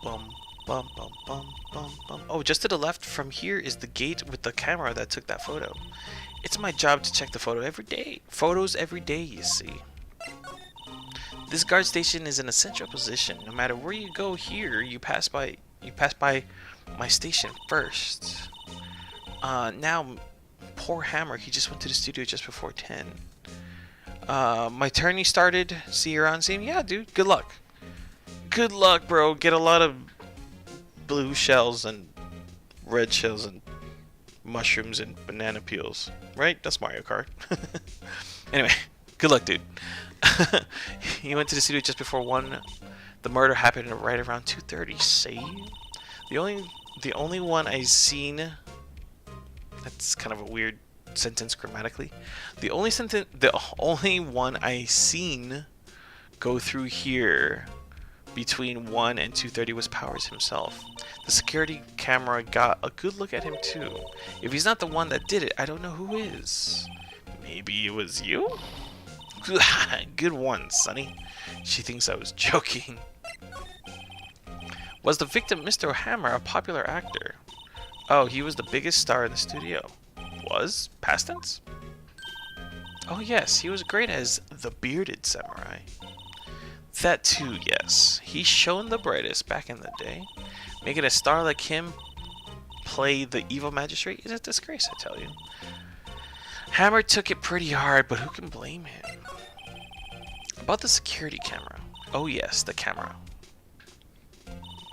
S1: Bum, bum, bum, bum, bum, bum. Oh, just to the left from here is the gate with the camera that took that photo. It's my job to check the photos every day, you see. This guard station is in a central position. No matter where you go here, you pass by my station first. Now, poor Hammer, he just went to the studio just before 10. My tourney started. See you around scene? Yeah, dude. Good luck. Good luck, bro. Get a lot of blue shells and red shells and mushrooms and banana peels. Right? That's Mario Kart. Anyway, good luck, dude. He went to the studio just before 1. The murder happened right around 2:30. See? The only one I seen That's kind of a weird sentence grammatically. The only one I seen go through here between 1 and 2:30 was Powers himself. The security camera got a good look at him too. If he's not the one that did it, I don't know who is. Maybe it was you? Good one, Sonny. She thinks I was joking. Was the victim Mr. Hammer a popular actor? Oh, he was the biggest star in the studio. Was? Past tense? Oh yes, he was great as the bearded samurai. That too, yes. He shone the brightest back in the day. Making a star like him play the evil magistrate is a disgrace, I tell you. Hammer took it pretty hard, but who can blame him? About the security camera. Oh yes, the camera.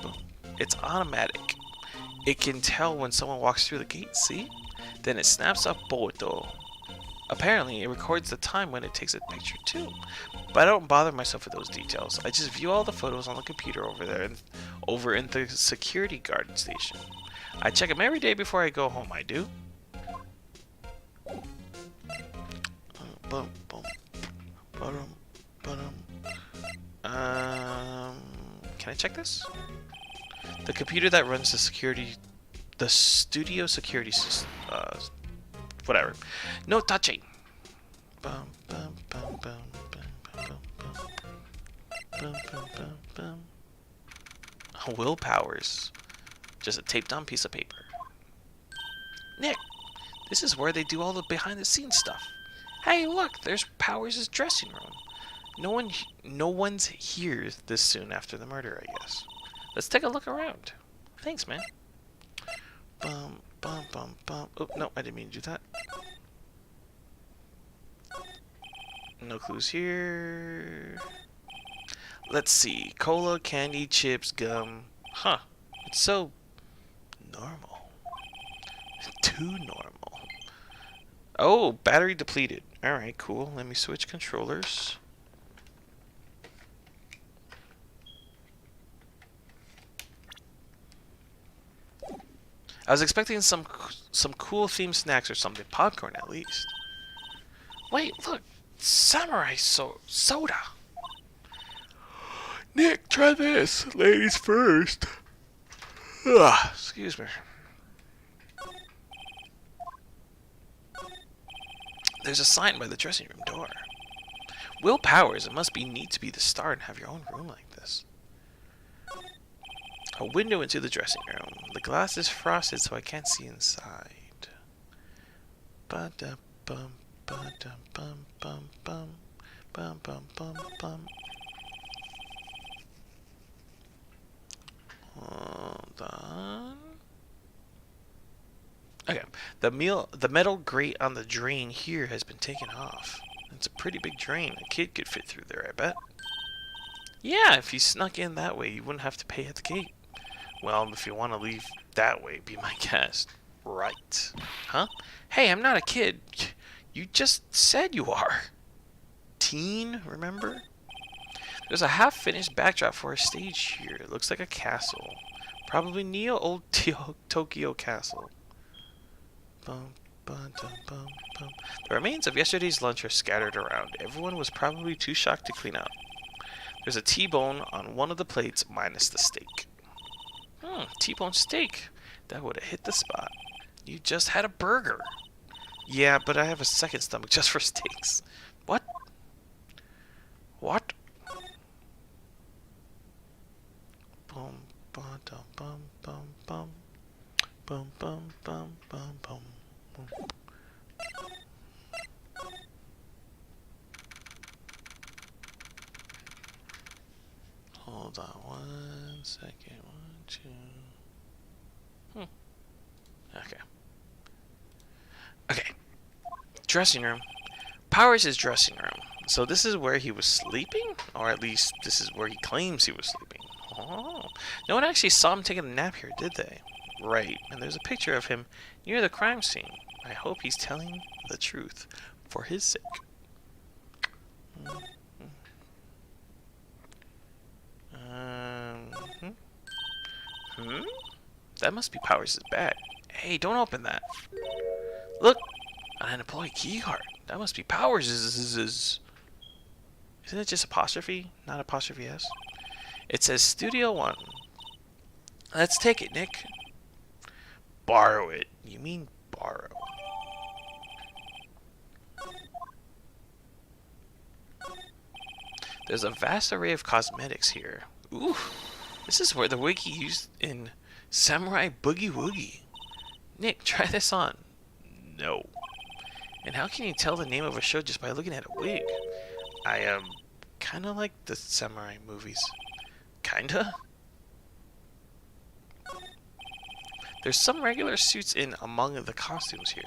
S1: Boom. It's automatic. It can tell when someone walks through the gate, see? Then it snaps up Boto. Apparently, it records the time when it takes a picture too. But I don't bother myself with those details. I just view all the photos on the computer over there and over in the security guard station. I check them every day before I go home, I do. Can I check this? The computer that runs the studio security system, whatever. No touching. Will Powers. Just a taped on piece of paper. Nick, this is where they do all the behind the scenes stuff. Hey, look, there's Powers' dressing room. No one's here this soon after the murder, I guess. Let's take a look around. Thanks, man. Bum, bum, bum, bum. Oh, no, I didn't mean to do that. No clues here. Let's see. Cola, candy, chips, gum. Huh. It's so normal. Too normal. Oh, battery depleted. Alright, cool. Let me switch controllers. I was expecting some cool themed snacks or something. Popcorn, at least. Wait, look. Samurai soda. Nick, try this. Ladies first. Ugh, excuse me. There's a sign by the dressing room door. Will Powers, it must be neat to be the star and have your own room like this. A window into the dressing room. The glass is frosted so I can't see inside. Ba-da-bum, ba-da-bum, bum, bum, bum, bum, bum, bum. Hold on. Okay, the metal grate on the drain here has been taken off. It's a pretty big drain. A kid could fit through there, I bet. Yeah, if you snuck in that way, you wouldn't have to pay at the gate. Well, if you want to leave that way, be my guest. Right. Huh? Hey, I'm not a kid. You just said you are. Teen, remember? There's a half-finished backdrop for a stage here. It looks like a castle. Probably Old Tokyo Castle. Bum, bum, dum, bum, bum. The remains of yesterday's lunch are scattered around. Everyone was probably too shocked to clean up. There's a T-bone on one of the plates, minus the steak. T-bone steak. That would have hit the spot. You just had a burger. Yeah, but I have a second stomach just for steaks. What? What? Bum, bum, dum, bum, bum, bum. Bum, bum, bum, bum, bum. Hold on 1 second. 1, 2. Okay. Okay. Dressing room. Powers' dressing room. So this is where he was sleeping? Or at least this is where he claims he was sleeping. Oh. No one actually saw him taking a nap here, did they? Right. And there's a picture of him near the crime scene. I hope he's telling the truth for his sake. That must be Powers' bag. Hey, don't open that. Look, an employee key card. That must be Powers. Isn't it just apostrophe, not apostrophe S? It says Studio One. Let's take it, Nick. Borrow it. You mean borrow? There's a vast array of cosmetics here. Ooh, this is where the wiki used in Samurai Boogie Woogie. Nick, try this on. No. And how can you tell the name of a show just by looking at a wig? I kind of like the samurai movies. Kinda? There's some regular suits in among the costumes here.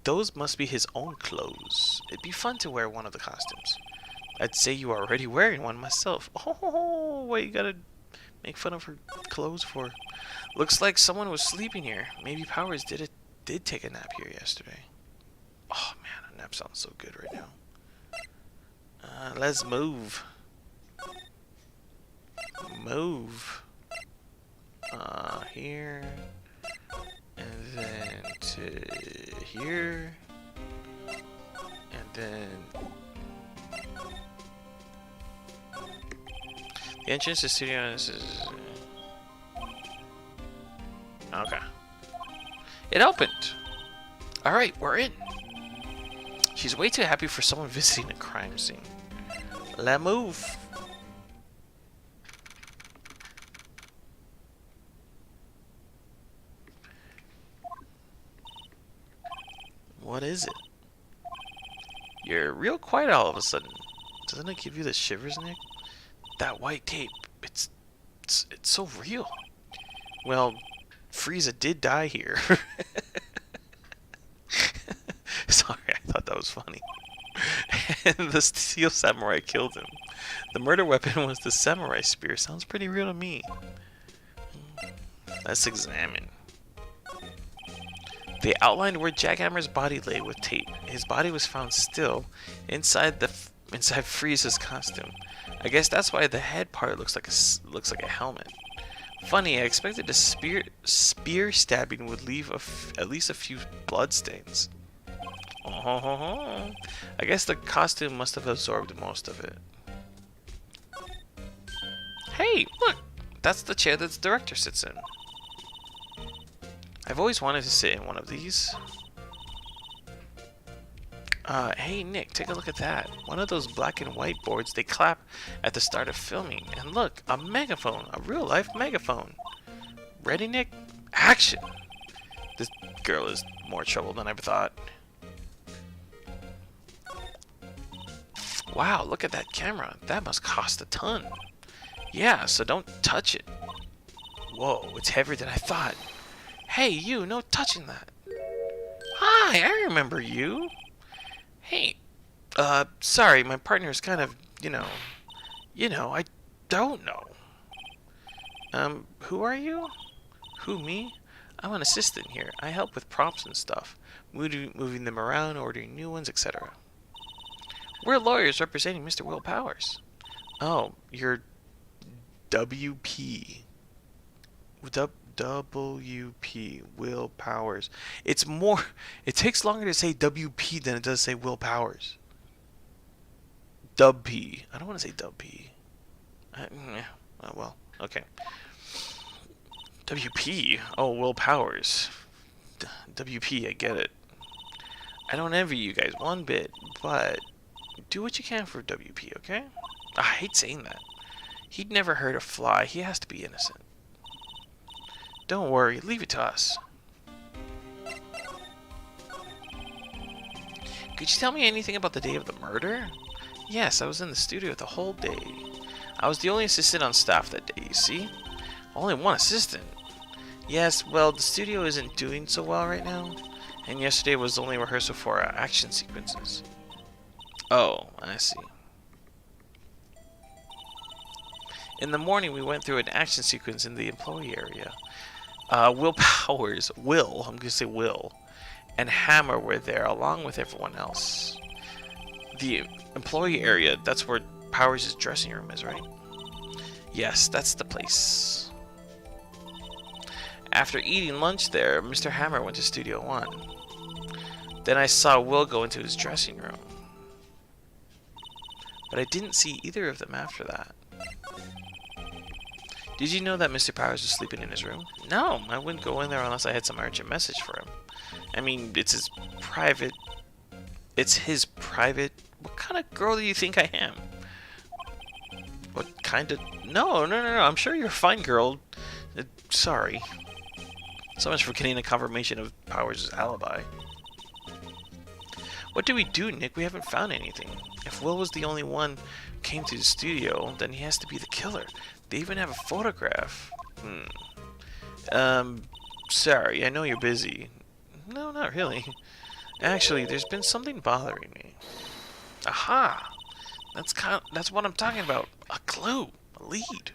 S1: Those must be his own clothes. It'd be fun to wear one of the costumes. I'd say you are already wearing one myself. Oh, what you gotta make fun of her clothes for? Looks like someone was sleeping here. Maybe Powers did take a nap here yesterday. Oh man, a nap sounds so good right now. Let's move. Move. Here. And then to here. And then... The entrance to the studio is... Okay. It opened! Alright, we're in! She's way too happy for someone visiting a crime scene. Let's move! What is it? You're real quiet all of a sudden. Doesn't it give you the shivers, Nick? That white tape, it's so real. Well, Frieza did die here. Sorry, I thought that was funny. And the steel samurai killed him. The murder weapon was the samurai spear. Sounds pretty real to me. Let's examine. They outlined where Jackhammer's body lay with tape. His body was found still inside Frieza's costume. I guess that's why the head part looks like a helmet. Funny, I expected a spear stabbing would leave at least a few blood stains. Oh, I guess the costume must have absorbed most of it. Hey, look! That's the chair that the director sits in. I've always wanted to sit in one of these. Hey Nick, take a look at that. One of those black and white boards they clap at the start of filming. And look, a megaphone, a real life megaphone. Ready, Nick? Action! This girl is more trouble than I thought. Wow, look at that camera. That must cost a ton. Yeah, so don't touch it. Whoa, it's heavier than I thought. Hey, you, no touching that. Hi, I remember you. Hey, sorry, my partner's kind of, I don't know. Who are you? Who, me? I'm an assistant here. I help with props and stuff, moving them around, ordering new ones, etc. We're lawyers representing Mr. Will Powers. Oh, you're WP. WP, Will Powers. It takes longer to say WP than it does say Will Powers. Dub P. I don't want to say Dub P. Oh, well, okay. WP. Oh, Will Powers. WP, I get it. I don't envy you guys one bit, but do what you can for WP, okay? I hate saying that. He'd never hurt a fly. He has to be innocent. Don't worry, leave it to us. Could you tell me anything about the day of the murder? Yes, I was in the studio the whole day. I was the only assistant on staff that day, you see? Only one assistant. Yes, well, the studio isn't doing so well right now. And yesterday was only rehearsal for our action sequences. Oh, I see. In the morning, we went through an action sequence in the employee area. Will Powers, I'm going to say Will, and Hammer were there along with everyone else. The employee area, that's where Powers' dressing room is, right? Yes, that's the place. After eating lunch there, Mr. Hammer went to Studio One. Then I saw Will go into his dressing room. But I didn't see either of them after that. Did you know that Mr. Powers was sleeping in his room? No, I wouldn't go in there unless I had some urgent message for him. I mean, it's his private... It's his private... What kind of girl do you think I am? What kind of... No, I'm sure you're a fine girl. Sorry. So much for getting a confirmation of Powers' alibi. What do we do, Nick? We haven't found anything. If Will was the only one who came to the studio, then he has to be the killer. They even have a photograph. Sorry, I know you're busy. No, not really. Actually, there's been something bothering me. Aha! That's what I'm talking about. A clue. A lead.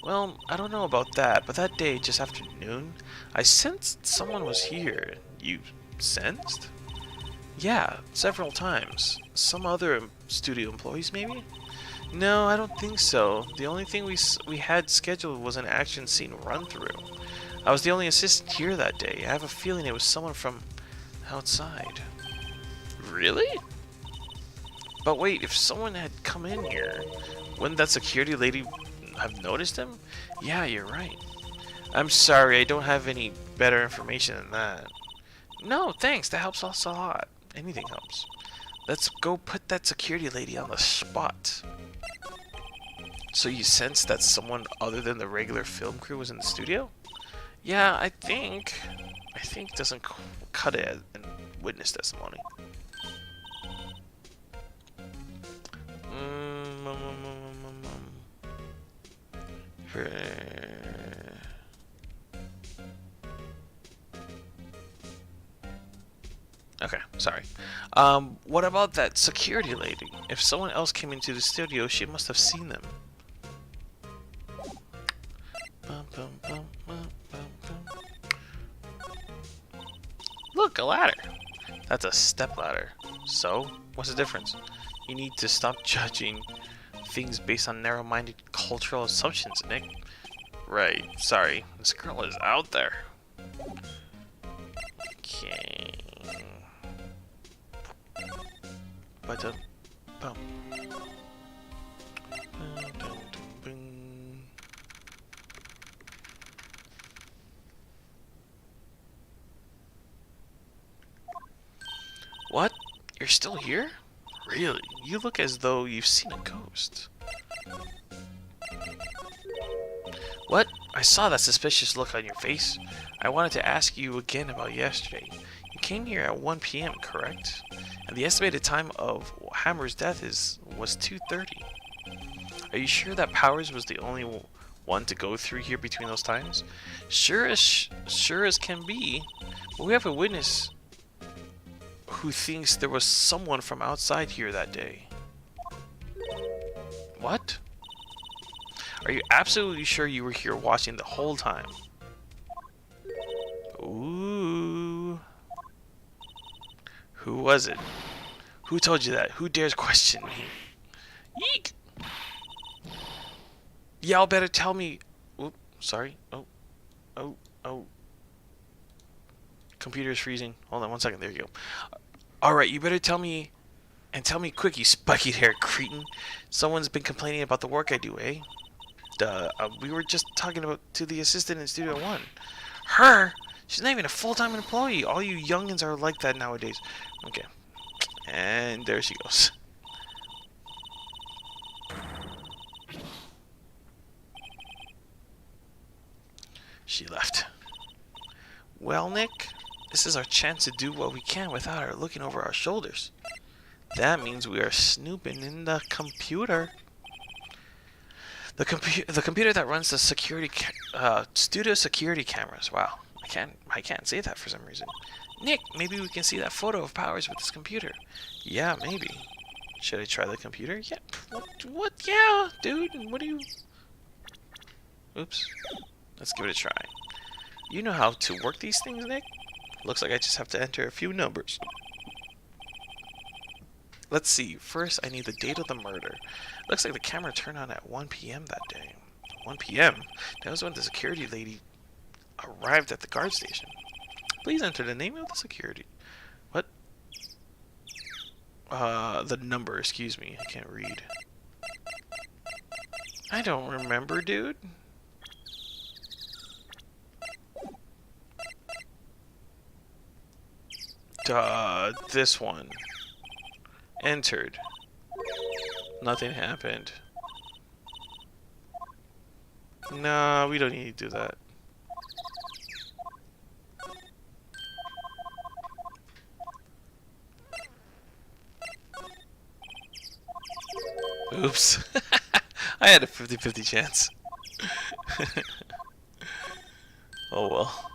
S1: Well, I don't know about that, but that day, just after noon, I sensed someone was here. You sensed? Yeah, several times. Some other studio employees, maybe? No, I don't think so. The only thing we had scheduled was an action scene run-through. I was the only assistant here that day. I have a feeling it was someone from outside. Really? But wait, if someone had come in here, wouldn't that security lady have noticed him? Yeah, you're right. I'm sorry, I don't have any better information than that. No, thanks. That helps us a lot. Anything helps. Let's go put that security lady on the spot. So you sense that someone other than the regular film crew was in the studio? Yeah, I think it doesn't cut it in witness testimony. Okay, sorry. What about that security lady? If someone else came into the studio, she must have seen them. Look, a ladder. That's a step ladder. So, what's the difference? You need to stop judging things based on narrow-minded cultural assumptions, Nick. Right, sorry. This girl is out there. Okay. Bum. What? You're still here? Really? You look as though you've seen a ghost. What? I saw that suspicious look on your face. I wanted to ask you again about yesterday. You came here at 1 p.m., correct? And the estimated time of Hammer's death was 2:30. Are you sure that Powers was the only one to go through here between those times? Sure as can be. But we have a witness who thinks there was someone from outside here that day. What? Are you absolutely sure you were here watching the whole time? Ooh. Who was it? Who told you that? Who dares question me? Yeek! Y'all better tell me. Oop, sorry. Oh. Computer's freezing. Hold on 1 second. There you go. Alright, you better tell me. And tell me quick, you spiky-haired cretin. Someone's been complaining about the work I do, eh? Duh. We were just talking about to the assistant in Studio One. Her? She's not even a full-time employee. All you youngins are like that nowadays. Okay. And there she goes. She left. Well, Nick, this is our chance to do what we can without her looking over our shoulders. That means we are snooping in the computer. The computer that runs the studio security cameras. Wow, I can't say that for some reason. Nick, maybe we can see that photo of Powers with this computer. Yeah, maybe. Should I try the computer? Yeah. What? Yeah, dude. What do you? Oops. Let's give it a try. You know how to work these things, Nick? Looks like I just have to enter a few numbers. Let's see. First, I need the date of the murder. Looks like the camera turned on at 1 p.m. that day. 1 p.m.? That was when the security lady arrived at the guard station. Please enter the name of the security. What? The number, excuse me. I can't read. I don't remember, dude. This one. Entered. Nothing happened. Nah, we don't need to do that. Oops. I had a 50-50 chance. Oh well.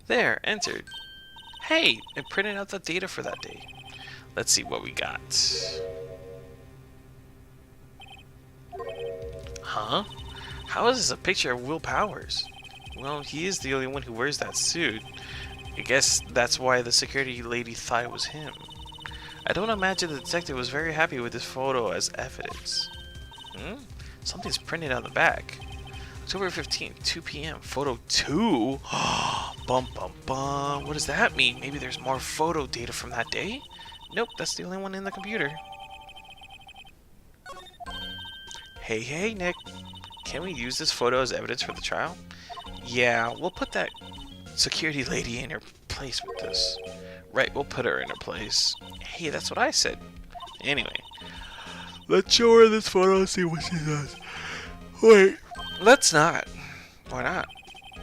S1: There, entered. Hey, it printed out the data for that day. Let's see what we got. Huh? How is this a picture of Will Powers? Well, he is the only one who wears that suit. I guess that's why the security lady thought it was him. I don't imagine the detective was very happy with this photo as evidence. Something's printed on the back. October 15th, 2 p.m. Photo 2? Bum bum bum. What does that mean? Maybe there's more photo data from that day? Nope, that's the only one in the computer. Hey, Nick. Can we use this photo as evidence for the trial? Yeah, we'll put that security lady in her place with this. Right, we'll put her in her place. Hey, that's what I said. Anyway, let's show her this photo and see what she does. Wait, let's not. Why not?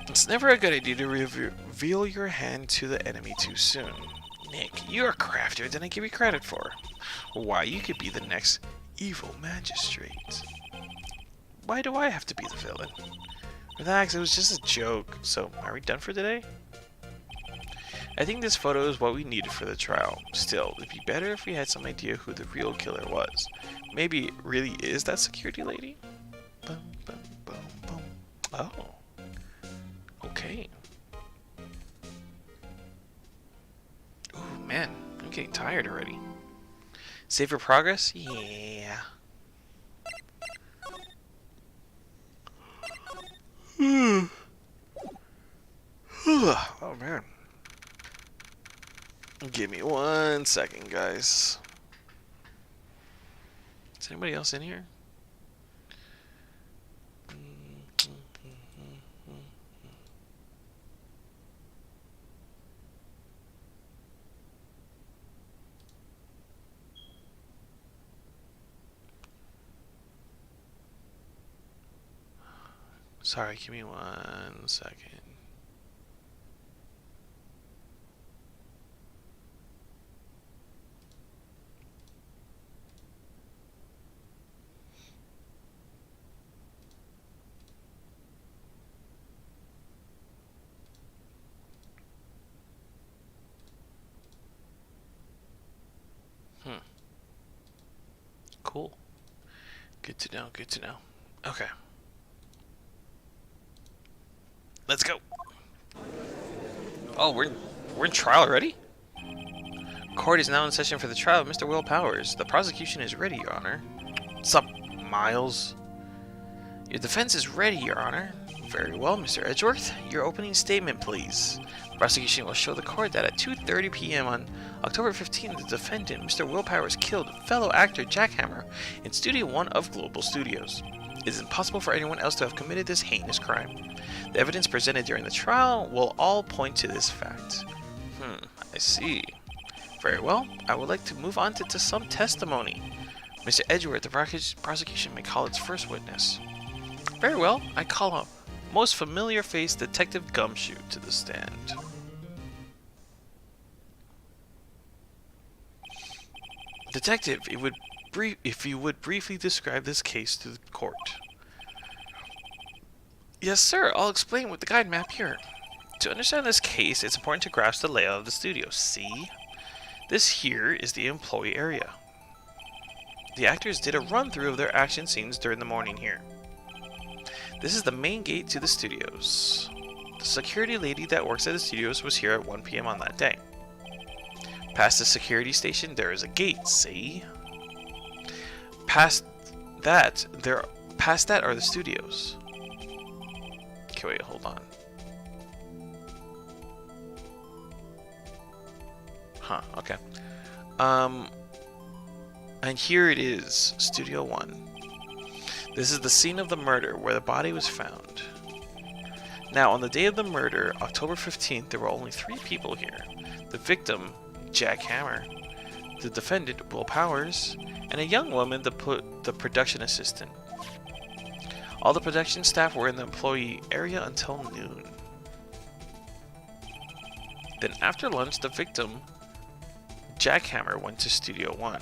S1: It's never a good idea to reveal your hand to the enemy too soon. Nick, you're craftier than I give you credit for. Why, you could be the next evil magistrate. Why do I have to be the villain? Relax, it was just a joke. So, are we done for today? I think this photo is what we needed for the trial. Still, it'd be better if we had some idea who the real killer was. Maybe it really is that security lady? Boom, boom, boom, boom. Oh. Okay. Ooh, man. I'm getting tired already. Save for progress? Yeah. Oh, man. Give me 1 second, guys. Is anybody else in here? Sorry, give me 1 second. Cool. Good to know, good to know. Okay. Let's go. Oh, we're in trial already? Court is now in session for the trial of Mr. Will Powers. The prosecution is ready, Your Honor. What's up, Miles? Your defense is ready, Your Honor. Very well, Mr. Edgeworth. Your opening statement, please. The prosecution will show the court that at 2:30 p.m. on October 15th, the defendant, Mr. Will Powers, killed fellow actor Jack Hammer in Studio 1 of Global Studios. It is impossible for anyone else to have committed this heinous crime. The evidence presented during the trial will all point to this fact. I see. Very well. I would like to move on to some testimony. Mr. Edgeworth, the prosecution may call its first witness. Very well. I call a most familiar face, Detective Gumshoe, to the stand. Detective, if you would briefly describe this case to the court. Yes, sir. I'll explain with the guide map here. To understand this case, it's important to grasp the layout of the studio. See? This here is the employee area. The actors did a run-through of their action scenes during the morning here. This is the main gate to the studios. The security lady that works at the studios was here at 1 p.m. on that day. Past the security station, there is a gate, see? Past that are the studios. Okay, wait, hold on. Huh, okay. Um, and here it is, Studio 1. This is the scene of the murder where the body was found. Now, on the day of the murder, October 15th, there were only 3 people here. The victim, Jack Hammer, the defendant, Will Powers, and a young woman, the production assistant. All the production staff were in the employee area until noon. Then after lunch, the victim, Jack Hammer, went to Studio 1.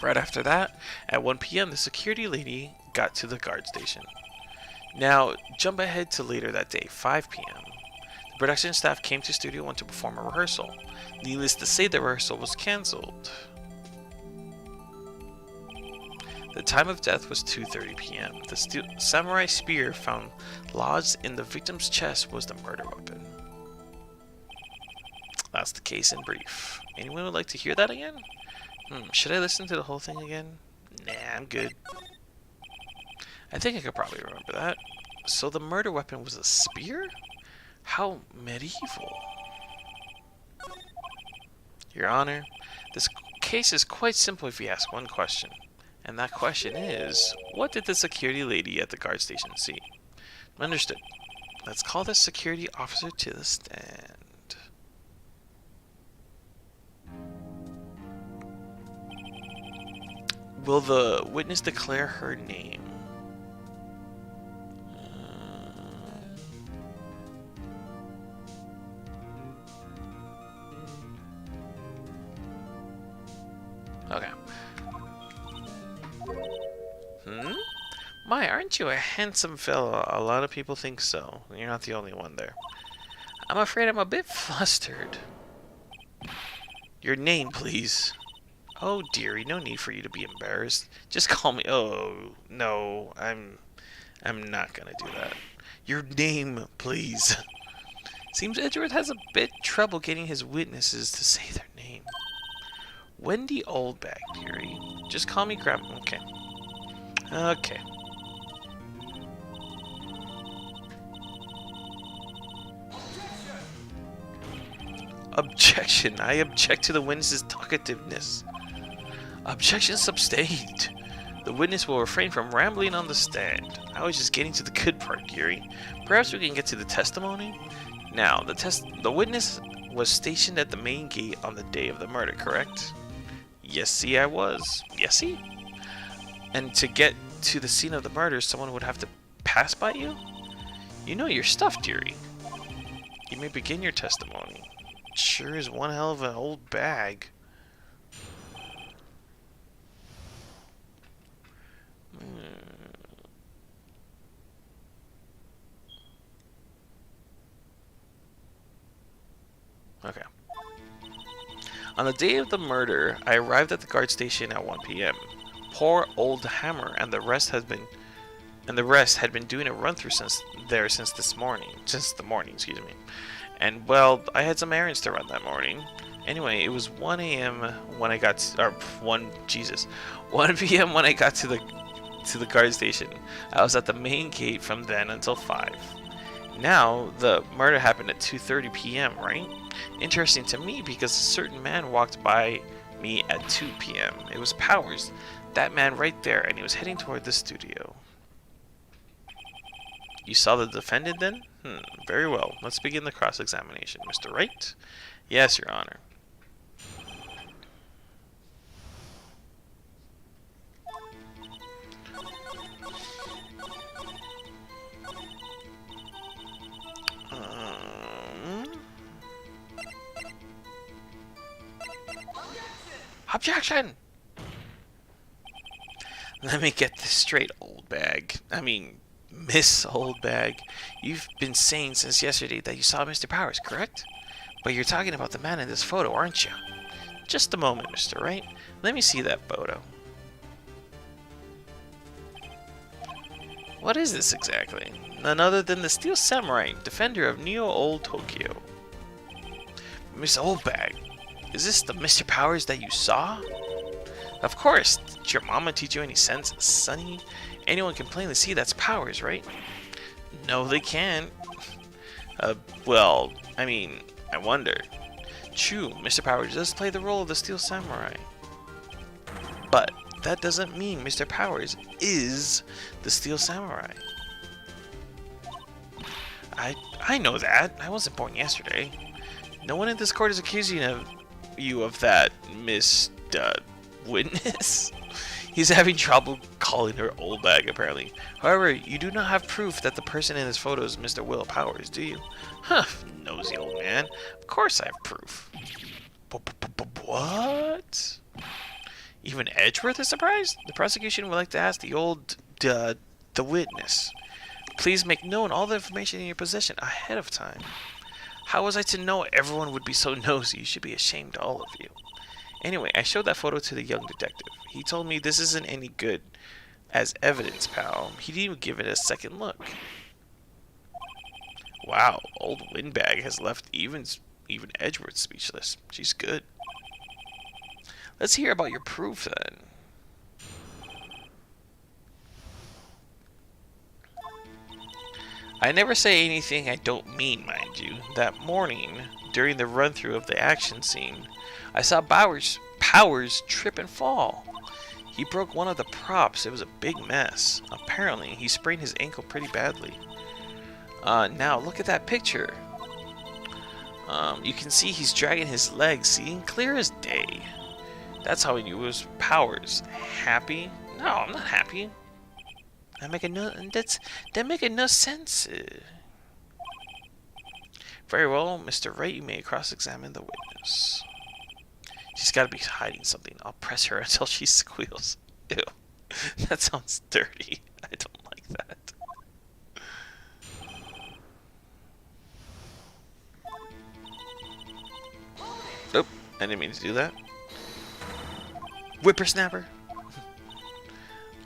S1: Right after that, at 1 p.m., the security lady got to the guard station. Now, jump ahead to later that day, 5 p.m. The production staff came to Studio 1 to perform a rehearsal. Needless to say, the rehearsal was cancelled. The time of death was 2:30 p.m. The samurai spear found lodged in the victim's chest was the murder weapon. That's the case in brief. Anyone would like to hear that again? Should I listen to the whole thing again? Nah, I'm good. I think I could probably remember that. So the murder weapon was a spear? How medieval. Your Honor, this case is quite simple if you ask one question. And that question is, what did the security lady at the guard station see? Understood. Let's call this security officer to the stand. Will the witness declare her name? Okay. My, aren't you a handsome fellow? A lot of people think so. You're not the only one there. I'm afraid I'm a bit flustered. Your name, please. Oh, dearie, no need for you to be embarrassed. Just call me. Oh, no, I'm not gonna do that. Your name, please. Seems Edward has a bit trouble getting his witnesses to say their name. Wendy Oldbag, dearie. Just call me Grandma. Okay. Okay. Objection. I object to the witness's talkativeness. Objection sustained. The witness will refrain from rambling on the stand. I was just getting to the good part, Geary. Perhaps we can get to the testimony? Now, the witness was stationed at the main gate on the day of the murder, correct? Yes, see, I was. Yes, see? And to get to the scene of the murder, someone would have to pass by you? You know your stuff, dearie. You may begin your testimony. Sure is one hell of an old bag. Okay. On the day of the murder, I arrived at the guard station at 1 p.m. Poor old Hammer and the rest had been doing a run through since the morning, excuse me. And well, I had some errands to run that morning. Anyway, it was 1 a.m. when I got to, 1 p.m. when I got to the guard station. I was at the main gate from then until 5. Now, the murder happened at 2:30 p.m., right? Interesting to me because a certain man walked by me at 2 p.m. It was Powers, that man right there, and he was heading toward the studio. You saw the defendant then? Very well. Let's begin the cross-examination. Mr. Wright? Yes, Your Honor. Objection! Let me get this straight, old bag. Miss Oldbag. You've been saying since yesterday that you saw Mr. Powers, correct? But you're talking about the man in this photo, aren't you? Just a moment, Mr. Wright. Let me see that photo. What is this exactly? None other than the Steel Samurai, defender of Neo-Old Tokyo. Miss Oldbag, is this the Mr. Powers that you saw? Of course. Did your mama teach you any sense, sonny? Anyone can plainly see that's Powers, right? No, they can't. I wonder. True, Mr. Powers does play the role of the Steel Samurai. But that doesn't mean Mr. Powers is the Steel Samurai. I know that. I wasn't born yesterday. No one in this court is accusing you of that, Miss Witness. He's having trouble calling her old bag, apparently. However, you do not have proof that the person in this photo is Mr. Will Powers, do you? Huh, nosy old man. Of course I have proof. What? Even Edgeworth is surprised? The prosecution would like to ask the witness. Please make known all the information in your possession ahead of time. How was I to know everyone would be so nosy? You should be ashamed, all of you. Anyway, I showed that photo to the young detective. He told me this isn't any good as evidence, pal. He didn't even give it a second look. Wow, old Windbag has left even Edgeworth speechless. She's good. Let's hear about your proof then. I never say anything I don't mean, mind you. That morning, during the run-through of the action scene, I saw Powers trip and fall. He broke one of the props. It was a big mess. Apparently, he sprained his ankle pretty badly. Now, look at that picture. You can see he's dragging his legs, see? Clear as day. That's how he knew it was Powers. Happy? No, I'm not happy. That make no sense. Very well, Mr. Wright, you may cross-examine the witness. She's got to be hiding something. I'll press her until she squeals. Ew, that sounds dirty. I don't like that. Nope, I didn't mean to do that. Whippersnapper.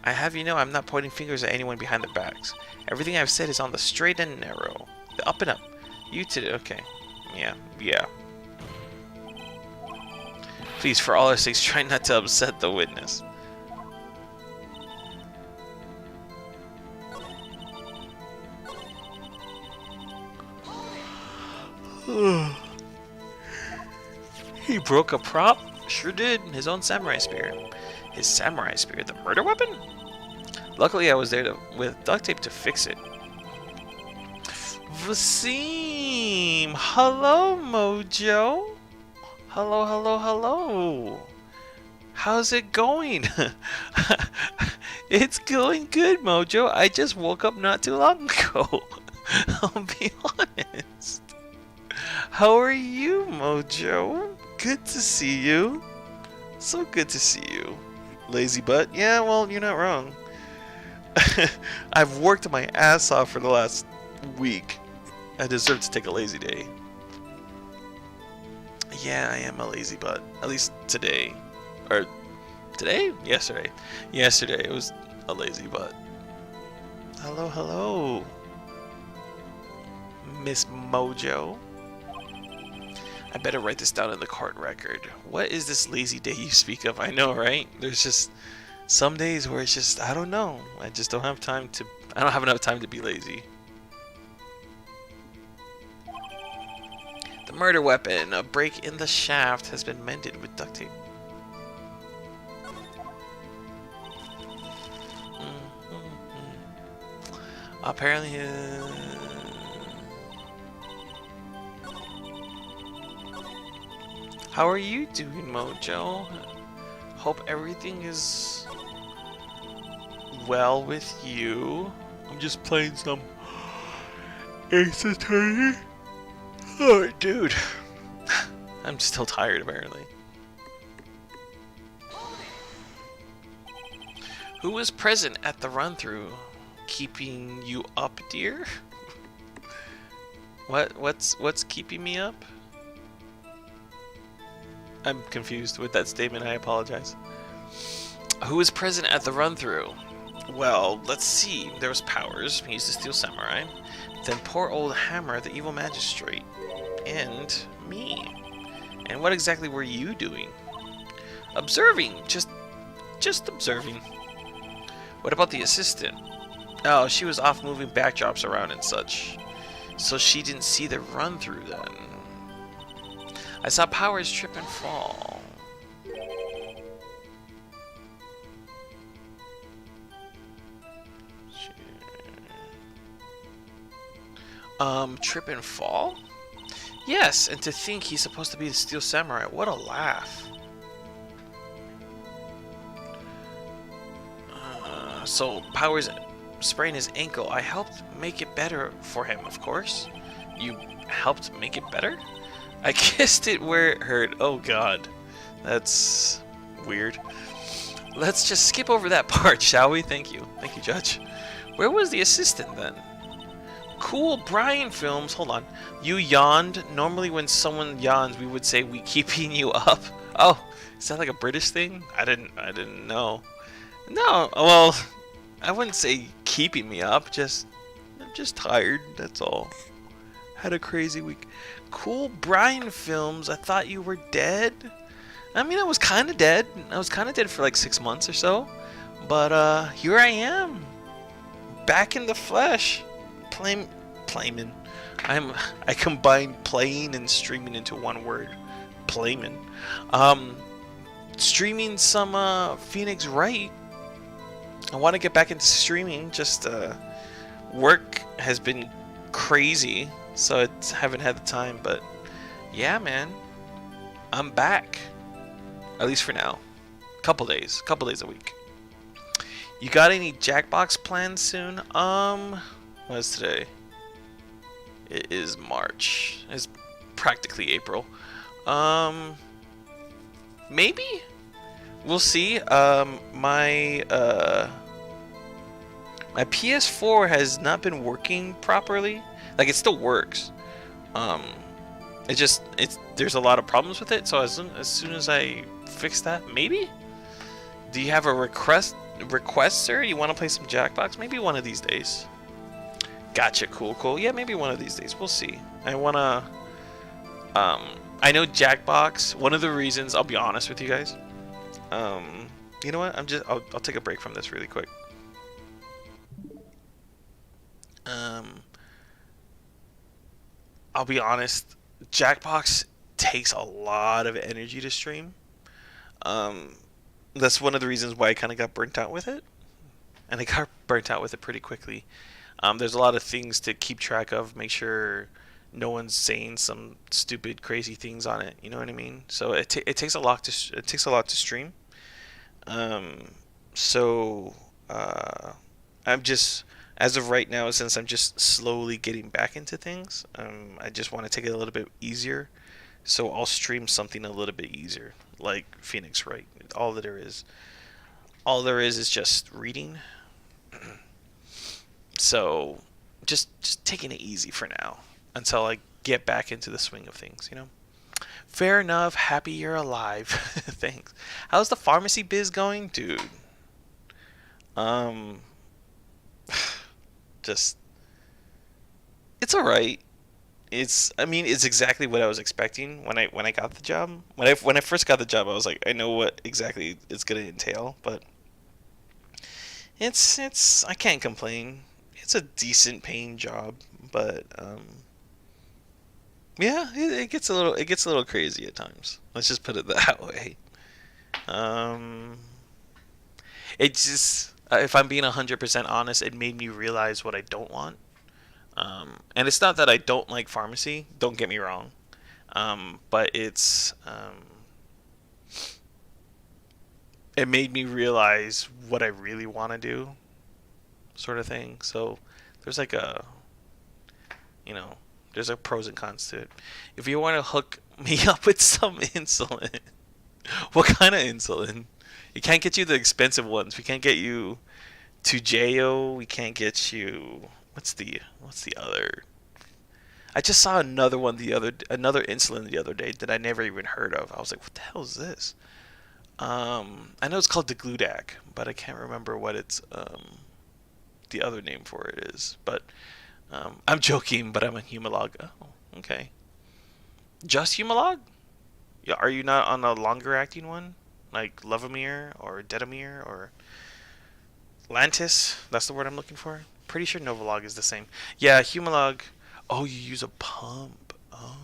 S1: I have you know I'm not pointing fingers at anyone behind their backs. Everything I've said is on the straight and narrow. The up and up. You too. Okay. Yeah. Please, for all our sakes, try not to upset the witness. He broke a prop? Sure did. His own samurai spear. His samurai spear? The murder weapon? Luckily, I was there with duct tape to fix it. Vaseem! Hello, Mojo! Hello. How's it going? It's going good, Mojo. I just woke up not too long ago. I'll be honest. How are you, Mojo? Good to see you. So good to see you. Lazy butt? Yeah, well, you're not wrong. I've worked my ass off for the last week. I deserve to take a lazy day. Yeah, I am a lazy butt. At least today. Or today? Yesterday. Yesterday it was a lazy butt. Hello. Miss Mojo. I better write this down in the court record. What is this lazy day you speak of? I know, right? There's just some days where it's just, I don't know. I just don't have time to, I don't have enough time to be lazy. The murder weapon, a break in the shaft, has been mended with duct tape. Apparently, how are you doing, Mojo? Hope everything is well with you. I'm just playing some Ace Attorney. Oh, dude. I'm still tired, apparently. Who was present at the run-through? Keeping you up, dear? What's keeping me up? I'm confused with that statement. I apologize. Who was present at the run-through? Well, let's see. There was Powers. He used to steal samurai. Then poor old Hammer, the evil magistrate. And me. And what exactly were you doing? Observing. Just observing. What about the assistant? Oh, she was off moving backdrops around and such. So she didn't see the run-through then. I saw Powers trip and fall. Trip and fall? Yes, and to think he's supposed to be the Steel Samurai. What a laugh. So Powers sprained his ankle. I helped make it better for him, of course. You helped make it better? I kissed it where it hurt. Oh god. That's weird. Let's just skip over that part, shall we? Thank you. Thank you, Judge. Where was the assistant then? Cool Brian films. Hold on. You yawned. Normally when someone yawns, we would say we keeping you up. Oh, is that like a British thing? I didn't know. No, well, I wouldn't say keeping me up. I'm just tired. That's all. Had a crazy week. Cool Brian films. I thought you were dead. I mean, I was kind of dead. I was kind of dead for like 6 months or so. But here I am, back in the flesh. Playman. I combined playing and streaming into one word. Playman. Streaming some Phoenix Wright. I want to get back into streaming. Just work has been crazy, so I haven't had the time. But yeah, man, I'm back. At least for now. Couple days a week. You got any Jackbox plans soon? What's today? It is March. It's practically April. Maybe? We'll see. My PS4 has not been working properly. Like, it still works. There's a lot of problems with it, so as soon as I fix that, maybe? Do you have a request, sir? You want to play some Jackbox? Maybe one of these days. Gotcha, cool. Yeah, maybe one of these days. We'll see. I know Jackbox, one of the reasons, I'll be honest with you guys. You know what? I'll take a break from this really quick. I'll be honest, Jackbox takes a lot of energy to stream. That's one of the reasons why I kind of got burnt out with it. And I got burnt out with it pretty quickly. There's a lot of things to keep track of, make sure no one's saying some stupid, crazy things on it. You know what I mean? So it takes a lot to stream. So I'm just, as of right now, since I'm just slowly getting back into things, I just want to take it a little bit easier. So I'll stream something a little bit easier, like Phoenix Wright. All there is just reading. So just taking it easy for now until I get back into the swing of things, you know. Fair enough. Happy you're alive. Thanks. How's the pharmacy biz going, dude? Just it's all right. It's exactly what I was expecting when I got the job. When I first got the job, I was like, I know what exactly it's gonna entail, but it's I can't complain. It's a decent paying job, but yeah, it gets a little crazy at times. Let's just put it that way. Um, it just if I'm being 100% honest, it made me realize what I don't want. And it's not that I don't like pharmacy. Don't get me wrong. But it made me realize what I really want to do, sort of thing. So there's like you know, there's a pros and cons to it. If you want to hook me up with some insulin, what kind of insulin? We can't get you the expensive ones. We can't get you Tujayo. We can't get you. What's the other? I just saw another insulin the other day that I never even heard of. I was like, what the hell is this? I know it's called Degludac, but I can't remember what it's the other name for it is. But I'm joking, but I'm a Humalog. Oh, okay. Just Humalog? Yeah, are you not on a longer acting one? Like Levomir or Detamir or Lantus? That's the word I'm looking for. Pretty sure Novolog is the same. Yeah, Humalog. Oh, you use a pump. Oh,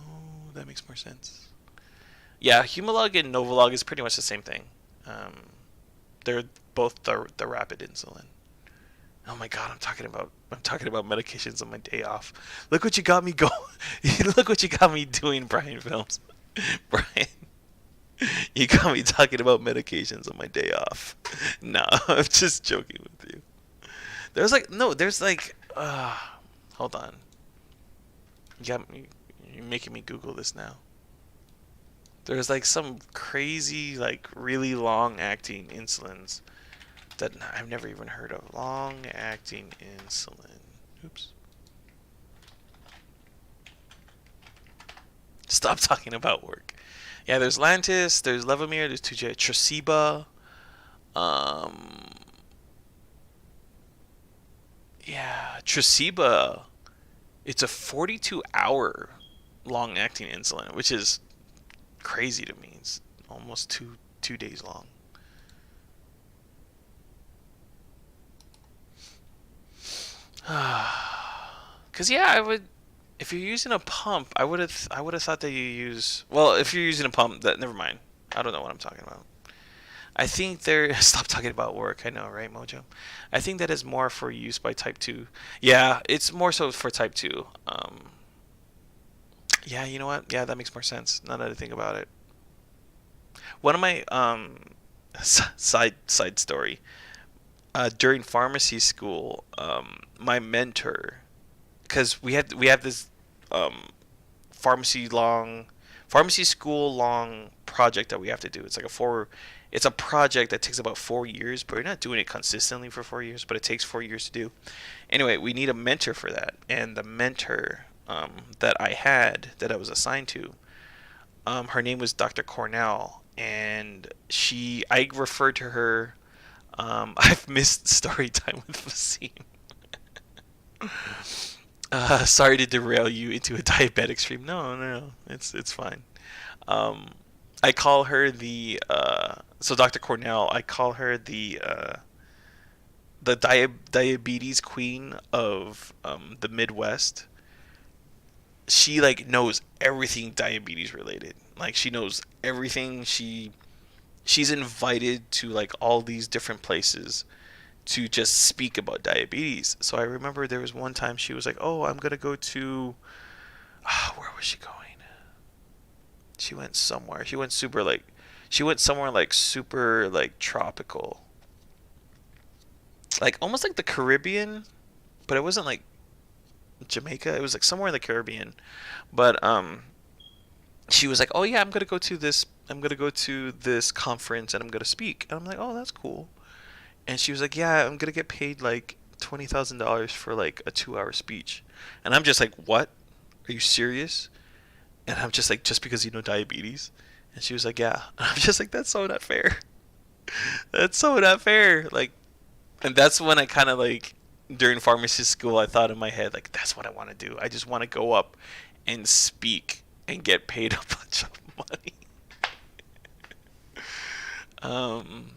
S1: that makes more sense. Yeah, Humalog and Novolog is pretty much the same thing. Um, they're both the rapid insulin. Oh my god, I'm talking about medications on my day off. Look what you got me going. Look what you got me doing, Brian Films. Brian, you got me talking about medications on my day off. No, I'm just joking with you. There's like no, there's like hold on. You got me you're making me Google this now. There's like some crazy like really long acting insulins that I've never even heard of. Long acting insulin. Oops. Stop talking about work. Yeah, there's Lantus, there's Levomir, there's Tresiba. Um, yeah, Tresiba. It's a 42-hour long-acting insulin, which is crazy to me. It's almost two days long. Cause yeah, I would. If you're using a pump, I would have thought that you use. Well, if you're using a pump, that never mind. I don't know what I'm talking about. I think there. Stop talking about work. I know, right, Mojo? I think that is more for use by Type 2. Yeah, it's more so for Type 2. Yeah, you know what? Yeah, that makes more sense. Now that I think about it. One of my side story. During pharmacy school, my mentor, because we have this um, pharmacy school long project that we have to do. It's a project that takes about 4 years, but we're not doing it consistently for 4 years, but it takes 4 years to do. Anyway, we need a mentor for that, and the mentor that I was assigned to, her name was Dr. Cornell, and I referred to her. I've missed story time with Vaseem. Sorry to derail you into a diabetic stream. No, no, no. It's fine. Um, I call her so Dr. Cornell. I call her the diabetes queen of the Midwest. She like knows everything diabetes related. Like she knows everything. She's invited to like all these different places to just speak about diabetes. So I remember there was one time she was like, "Oh, I'm gonna go to where was she going? She went somewhere. She went somewhere like super like tropical, like almost like the Caribbean, but it wasn't like Jamaica. It was like somewhere in the Caribbean. But she was like, "Oh yeah, I'm gonna go to this. I'm gonna go to this conference and I'm gonna speak." And I'm like, "Oh, that's cool." And she was like, "Yeah, I'm gonna get paid like $20,000 for like a 2-hour speech." And I'm just like, "What? Are you serious?" And I'm just like, "Just because you know diabetes?" And she was like, "Yeah." And I'm just like, "That's so not fair. That's so not fair." Like, and that's when I kind of like during pharmacy school, I thought in my head like, "That's what I want to do. I just want to go up and speak and get paid a bunch of money." Um,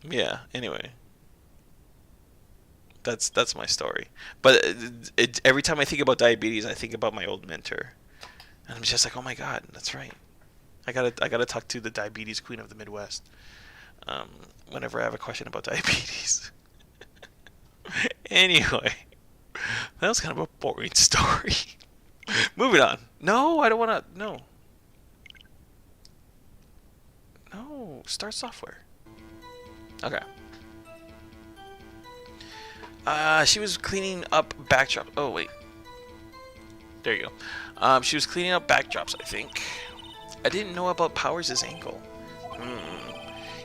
S1: yeah. Anyway, that's my story. But every time I think about diabetes, I think about my old mentor, and I'm just like, oh my god, that's right. I gotta talk to the diabetes queen of the Midwest. Um, whenever I have a question about diabetes. Anyway, that was kind of a boring story. Moving on. No, I don't want to. No, no. Start software. Okay. She was cleaning up backdrops. Oh wait, there you go. She was cleaning up backdrops, I think. I didn't know about Powers' ankle.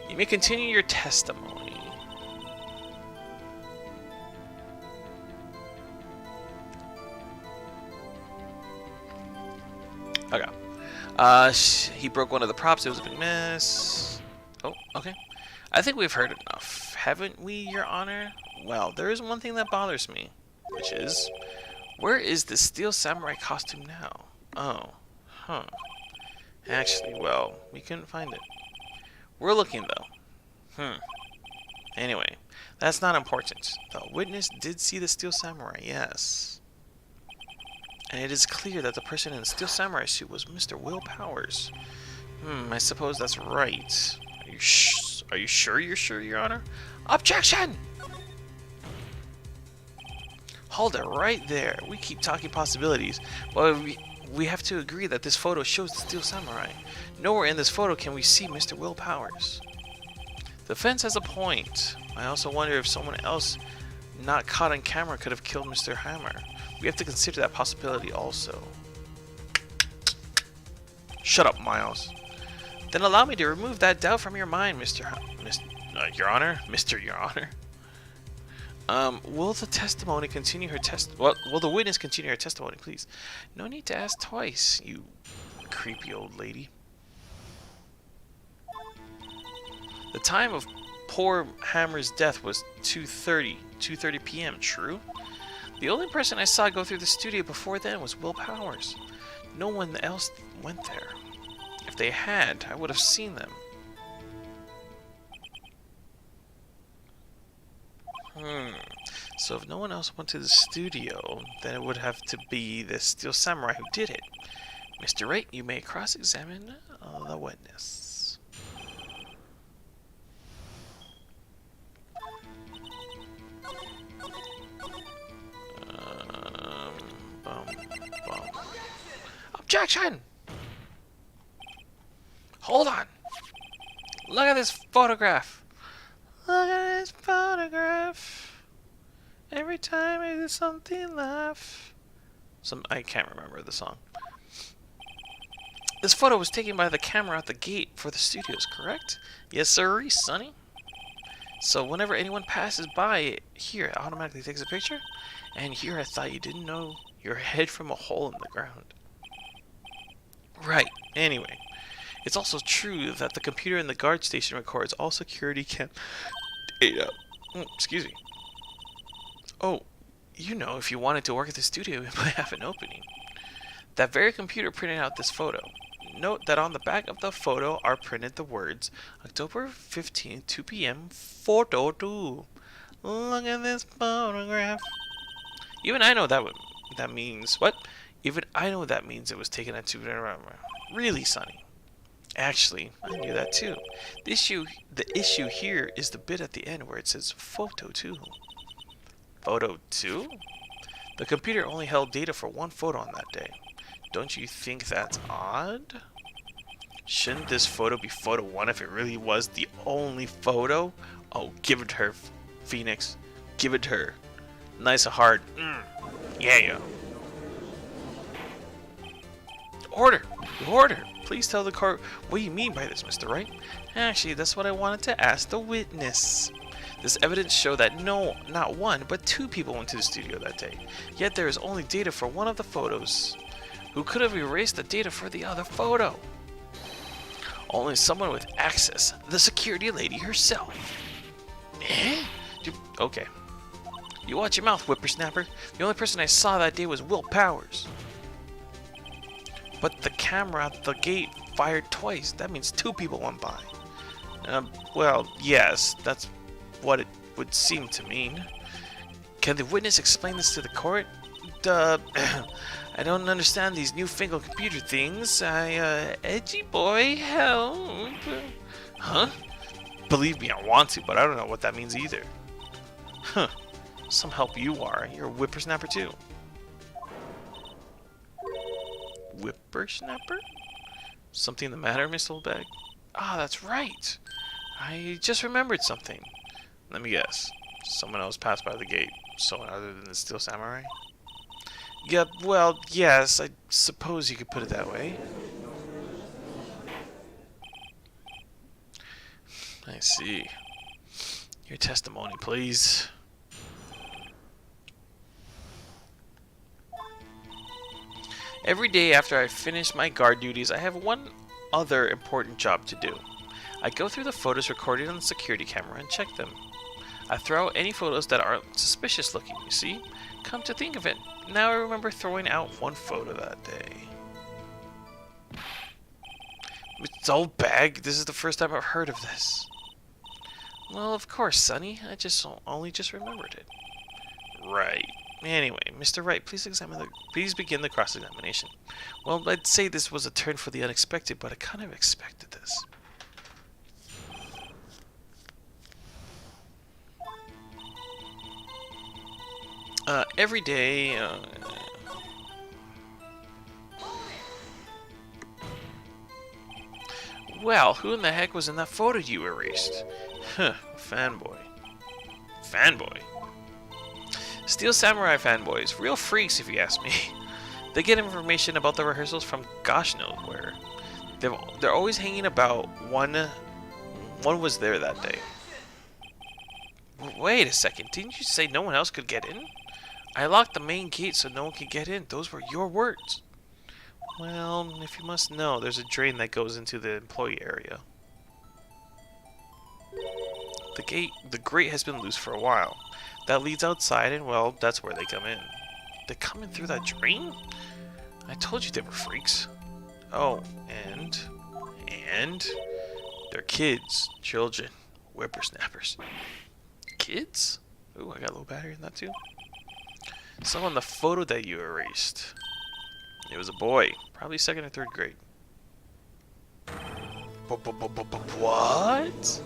S1: You may continue your testimony. Okay. He broke one of the props. It was a big mess. Oh, okay. I think we've heard enough, haven't we, Your Honor? Well, there is one thing that bothers me, which is, where is the Steel Samurai costume now? Oh, huh. Actually, well, we couldn't find it. We're looking, though. Anyway, that's not important. The witness did see the Steel Samurai, yes. And it is clear that the person in the steel samurai suit was Mr. Will Powers. I suppose that's right. Are you sure you're sure, Your Honor? Objection! Hold it right there. We keep talking possibilities, but we have to agree that this photo shows the steel samurai. Nowhere in this photo can we see Mr. Will Powers. The fence has a point. I also wonder if someone else not caught on camera could have killed Mr. Hammer. We have to consider that possibility also. Shut up, Miles. Then allow me to remove that doubt from your mind, Your Honor? Mr. Your Honor? Will the testimony continue her will the witness continue her testimony, please? No need to ask twice, you creepy old lady. The time of poor Hammer's death was 2:30 p.m., true? The only person I saw go through the studio before then was Will Powers. No one else went there. If they had, I would have seen them. So if no one else went to the studio, then it would have to be the steel samurai who did it. Mr. Wright, you may cross-examine the witness. Objection! Hold on! Look at this photograph! Look at this photograph! Every time I do something, laugh. I can't remember the song. This photo was taken by the camera at the gate for the studios, correct? Yes, sir, Sonny. So whenever anyone passes by here, it automatically takes a picture? And here I thought you didn't know your head from a hole in the ground. Right, anyway. It's also true that the computer in the guard station records all security cam data. Excuse me. Oh, you know, if you wanted to work at the studio, it might have an opening. That very computer printed out this photo. Note that on the back of the photo are printed the words, October 15th, 2 p.m., photo 2. Look at this photograph. Even I know that means, what? Even I know that means it was taken at 2 p.m. Really, Sonny? Actually, I knew that too. The issue here is the bit at the end where it says photo 2. Photo 2? The computer only held data for one photo on that day. Don't you think that's odd? Shouldn't this photo be photo 1 if it really was the only photo? Oh, give it to her, Phoenix. Give it to her. Nice and hard. Yeah. Order! Order! Please tell the court what you mean by this, Mr. Wright. Actually, that's what I wanted to ask the witness. This evidence showed that not one, but 2 people went to the studio that day. Yet there is only data for one of the photos. Who could have erased the data for the other photo? Only someone with access, the security lady herself. Eh? Okay. You watch your mouth, whippersnapper. The only person I saw that day was Will Powers. But the camera at the gate fired twice. That means 2 people went by. Well, yes, that's what it would seem to mean. Can the witness explain this to the court? I don't understand these newfangled computer things. Edgy boy, help. Huh? Believe me, I want to, but I don't know what that means either. Huh. Some help you are. You're a whippersnapper too. Whippersnapper? Something the matter, Miss Oldbag? Ah, that's right. I just remembered something. Let me guess. Someone else passed by the gate. Someone other than the Steel Samurai? Yeah, well, yes, I suppose you could put it that way. I see. Your testimony, please. Every day after I finish my guard duties, I have one other important job to do. I go through the photos recorded on the security camera and check them. I throw out any photos that aren't suspicious looking, you see? Come to think of it, now I remember throwing out one photo that day. It's old bag, this is the first time I've heard of this. Well, of course, Sonny. I only just remembered it. Right. Anyway, Mr. Wright, please begin the cross-examination. Well, I'd say this was a turn for the unexpected, but I kind of expected this. Every day, well, who in the heck was in that photo you erased? Huh, fanboy. Fanboy? Steel Samurai fanboys, real freaks if you ask me. They get information about the rehearsals from gosh knows where. They're always hanging about. One was there that day. Wait a second, didn't you say no one else could get in? I locked the main gate so no one could get in. Those were your words. Well, if you must know, there's a drain that goes into the employee area. The grate has been loose for a while. That leads outside, and well, that's where they come in. They come in through that drain? I told you they were freaks. Oh, and they're kids, children, whippersnappers. Kids? Ooh, I got a low battery in that too. So on the photo that you erased, it was a boy, probably 2nd or 3rd grade. What?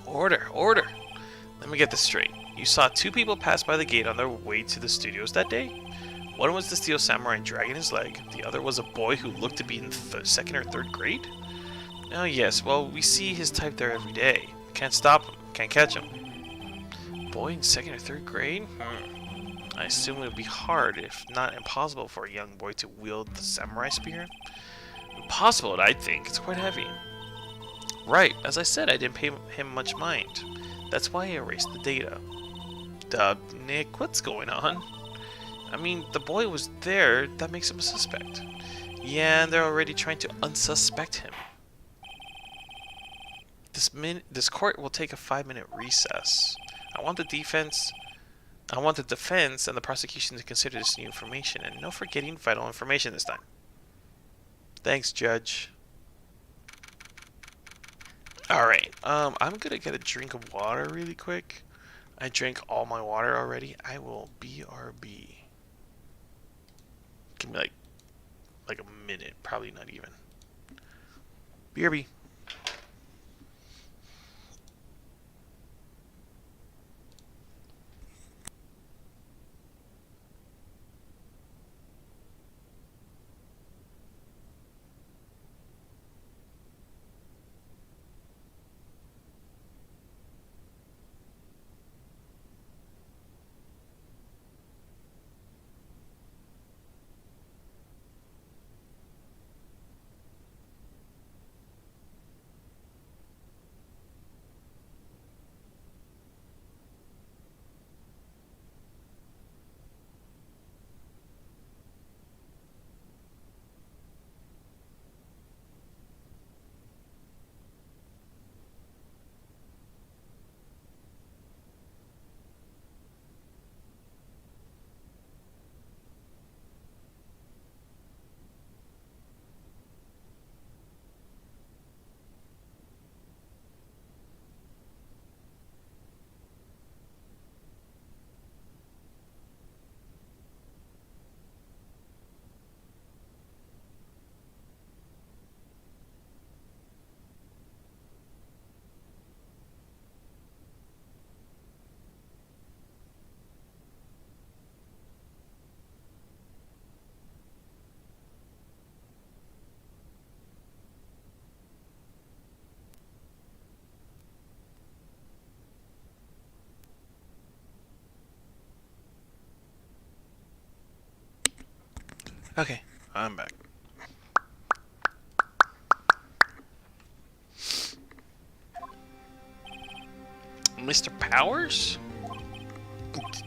S1: Order. Let me get this straight. You saw 2 people pass by the gate on their way to the studios that day? One was the Steel Samurai dragging his leg. The other was a boy who looked to be in 2nd or 3rd grade? Oh yes, well, we see his type there every day. Can't stop him. Can't catch him. Boy in 2nd or 3rd grade? I assume it would be hard, if not impossible, for a young boy to wield the samurai spear. Impossible, I'd think. It's quite heavy. Right, as I said, I didn't pay him much mind. That's why I erased the data. Nick, what's going on? I mean, the boy was there, that makes him a suspect. Yeah, and they're already trying to unsuspect him. This court will take a 5-minute recess. I want the defense and the prosecution to consider this new information, and no forgetting vital information this time. Thanks, Judge. Alright, I'm gonna get a drink of water really quick. I drank all my water already. I will BRB. Give me like a minute, probably not even. BRB. Okay, I'm back. Mr. Powers?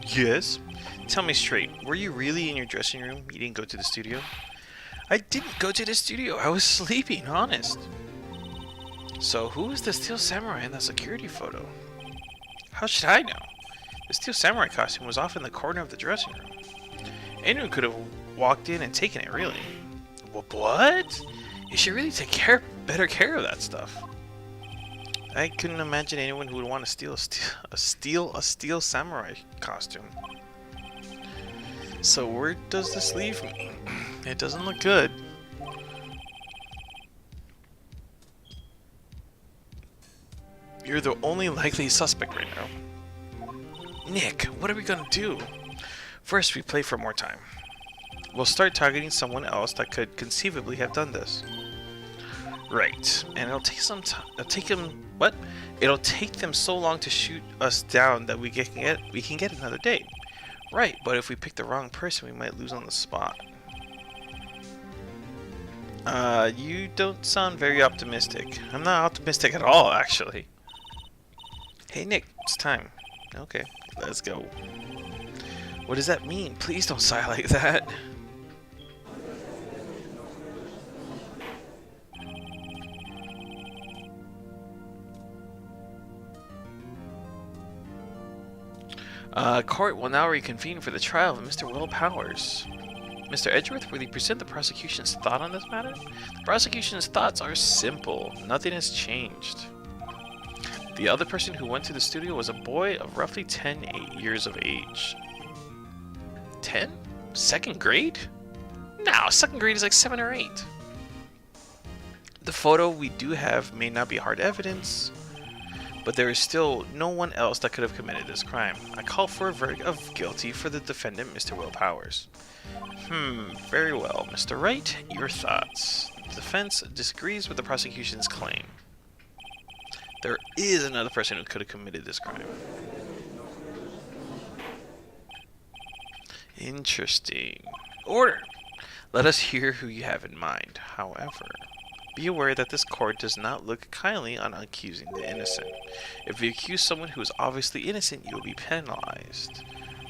S1: Yes? Tell me straight, were you really in your dressing room? You didn't go to the studio? I didn't go to the studio, I was sleeping, honest. So who is the Steel Samurai in that security photo? How should I know? The Steel Samurai costume was off in the corner of the dressing room. Anyone could have walked in and taken it, really. What? You should really take better care of that stuff. I couldn't imagine anyone who would want to steal a samurai costume. So where does this leave me? It doesn't look good. You're the only likely suspect right now. Nick, what are we gonna do? First, we play for more time. We'll start targeting someone else that could conceivably have done this. Right, and it'll take some time. It'll take them so long to shoot us down that we can get another date. Right, but if we pick the wrong person, we might lose on the spot. You don't sound very optimistic. I'm not optimistic at all, actually. Hey Nick, it's time. Okay, let's go. What does that mean? Please don't sigh like that. Court will now reconvene for the trial of Mr. Will Powers. Mr. Edgeworth, will you present the prosecution's thought on this matter? The prosecution's thoughts are simple. Nothing has changed. The other person who went to the studio was a boy of roughly 10 years of age. 10? Second grade? No, second grade is like 7 or 8. The photo we do have may not be hard evidence, but there is still no one else that could have committed this crime. I call for a verdict of guilty for the defendant, Mr. Will Powers. Very well. Mr. Wright, your thoughts. The defense disagrees with the prosecution's claim. There is another person who could have committed this crime. Interesting. Order! Let us hear who you have in mind. However, be aware that this court does not look kindly on accusing the innocent. If you accuse someone who is obviously innocent, you will be penalized.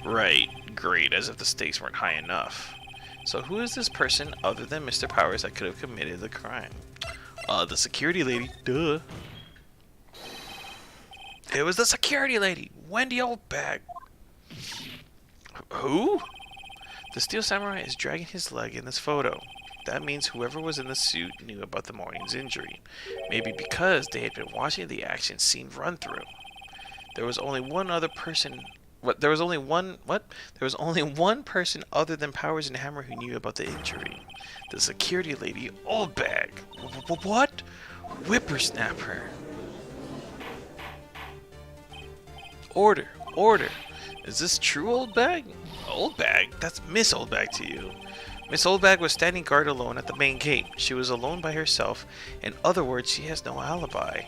S1: Right. Great, as if the stakes weren't high enough. So who is this person other than Mr. Powers that could have committed the crime? The security lady. Duh. It was the security lady, Wendy Oldbag. Who? The Steel Samurai is dragging his leg in this photo. That means whoever was in the suit knew about the morning's injury. Maybe because they had been watching the action scene run through. There was only one other person. There was only one person other than Powers and Hammer who knew about the injury. The security lady, Oldbag. What? Whippersnapper. Order. Order. Is this true, Oldbag? Oldbag? That's Miss Oldbag to you. Miss Oldbag was standing guard alone at the main gate. She was alone by herself. In other words, she has no alibi.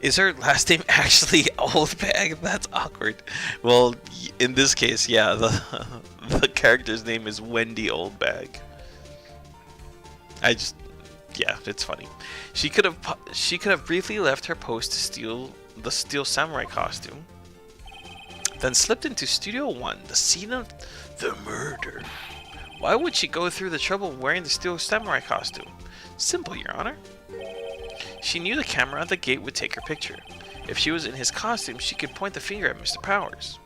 S1: Is her last name actually Oldbag? That's awkward. Well, in this case, yeah, the character's name is Wendy Oldbag. Yeah, it's funny. She could have briefly left her post to steal the Steel Samurai costume, then slipped into Studio 1, the scene of the murder. Why would she go through the trouble of wearing the Steel Samurai costume? Simple, Your Honor. She knew the camera at the gate would take her picture. If she was in his costume, she could point the finger at Mr. Powers.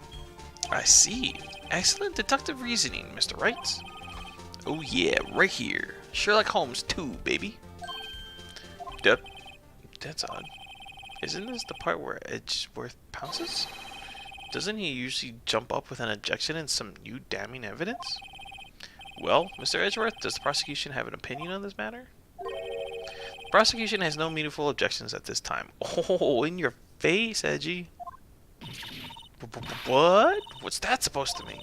S1: I see. Excellent deductive reasoning, Mr. Wright. Oh yeah, right here. Sherlock Holmes 2, baby. That's odd. Isn't this the part where Edgeworth pounces? Doesn't he usually jump up with an objection and some new damning evidence? Well, Mr. Edgeworth, does the prosecution have an opinion on this matter? The prosecution has no meaningful objections at this time. Oh, in your face, Edgy. What? What's that supposed to mean?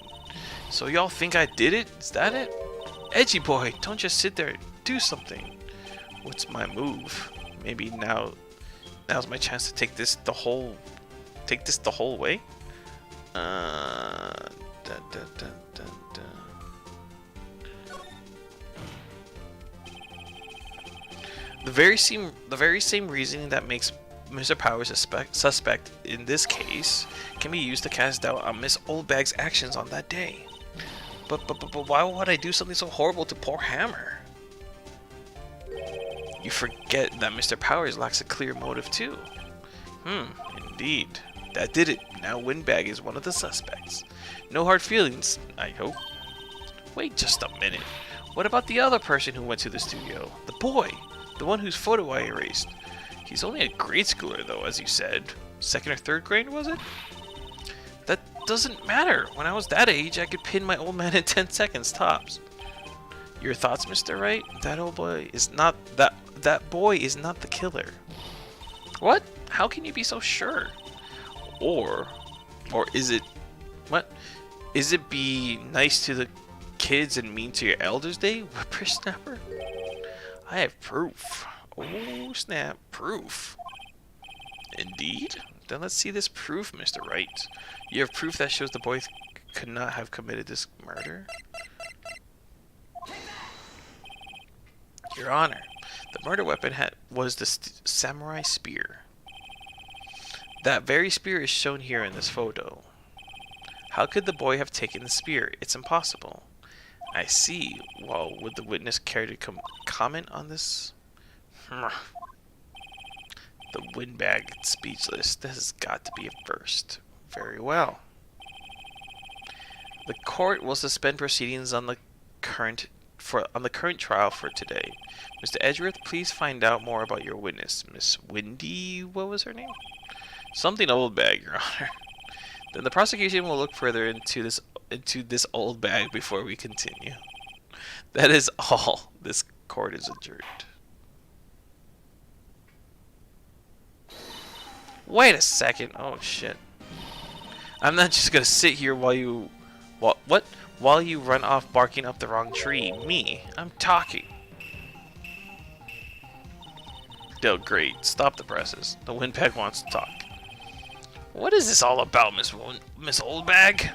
S1: So y'all think I did it? Is that it? Edgy boy, don't just sit there. Do something. What's my move? Maybe now's my chance to take this the whole way. The very same reasoning that makes Mr. Powers a suspect in this case can be used to cast doubt on Miss Oldbag's actions on that day. But why would I do something so horrible to poor Hammer? You forget that Mr. Powers lacks a clear motive too. Indeed. That did it. Now Windbag is one of the suspects. No hard feelings, I hope. Wait just a minute. What about the other person who went to the studio? The boy. The one whose photo I erased. He's only a grade schooler, though, as you said. Second or third grade, was it? That doesn't matter. When I was that age, I could pin my old man in 10 seconds, tops. Your thoughts, Mr. Wright? That old boy is not... That boy is not the killer. What? How can you be so sure? Or is it... What? Is it be nice to the kids and mean to your elders, day? Whippersnapper? I have proof. Oh, snap. Proof. Indeed? Then let's see this proof, Mr. Wright. You have proof that shows the boy could not have committed this murder? Your Honor, the murder weapon was the samurai spear. That very spear is shown here in this photo. How could the boy have taken the spear? It's impossible. I see. Well, would the witness care to comment on this? The windbag speechless. This has got to be a first. Very well. The court will suspend proceedings on the current trial for today. Mr. Edgeworth, please find out more about your witness. Miss Wendy, what was her name? Something old bag, Your Honor. Then the prosecution will look further into this old bag before we continue. That is all. This court is adjourned. Wait a second. Oh shit. I'm not just gonna sit here while you run off barking up the wrong tree. Me. I'm talking. Oh great. Stop the presses. The windbag wants to talk. What is this all about, Miss Oldbag?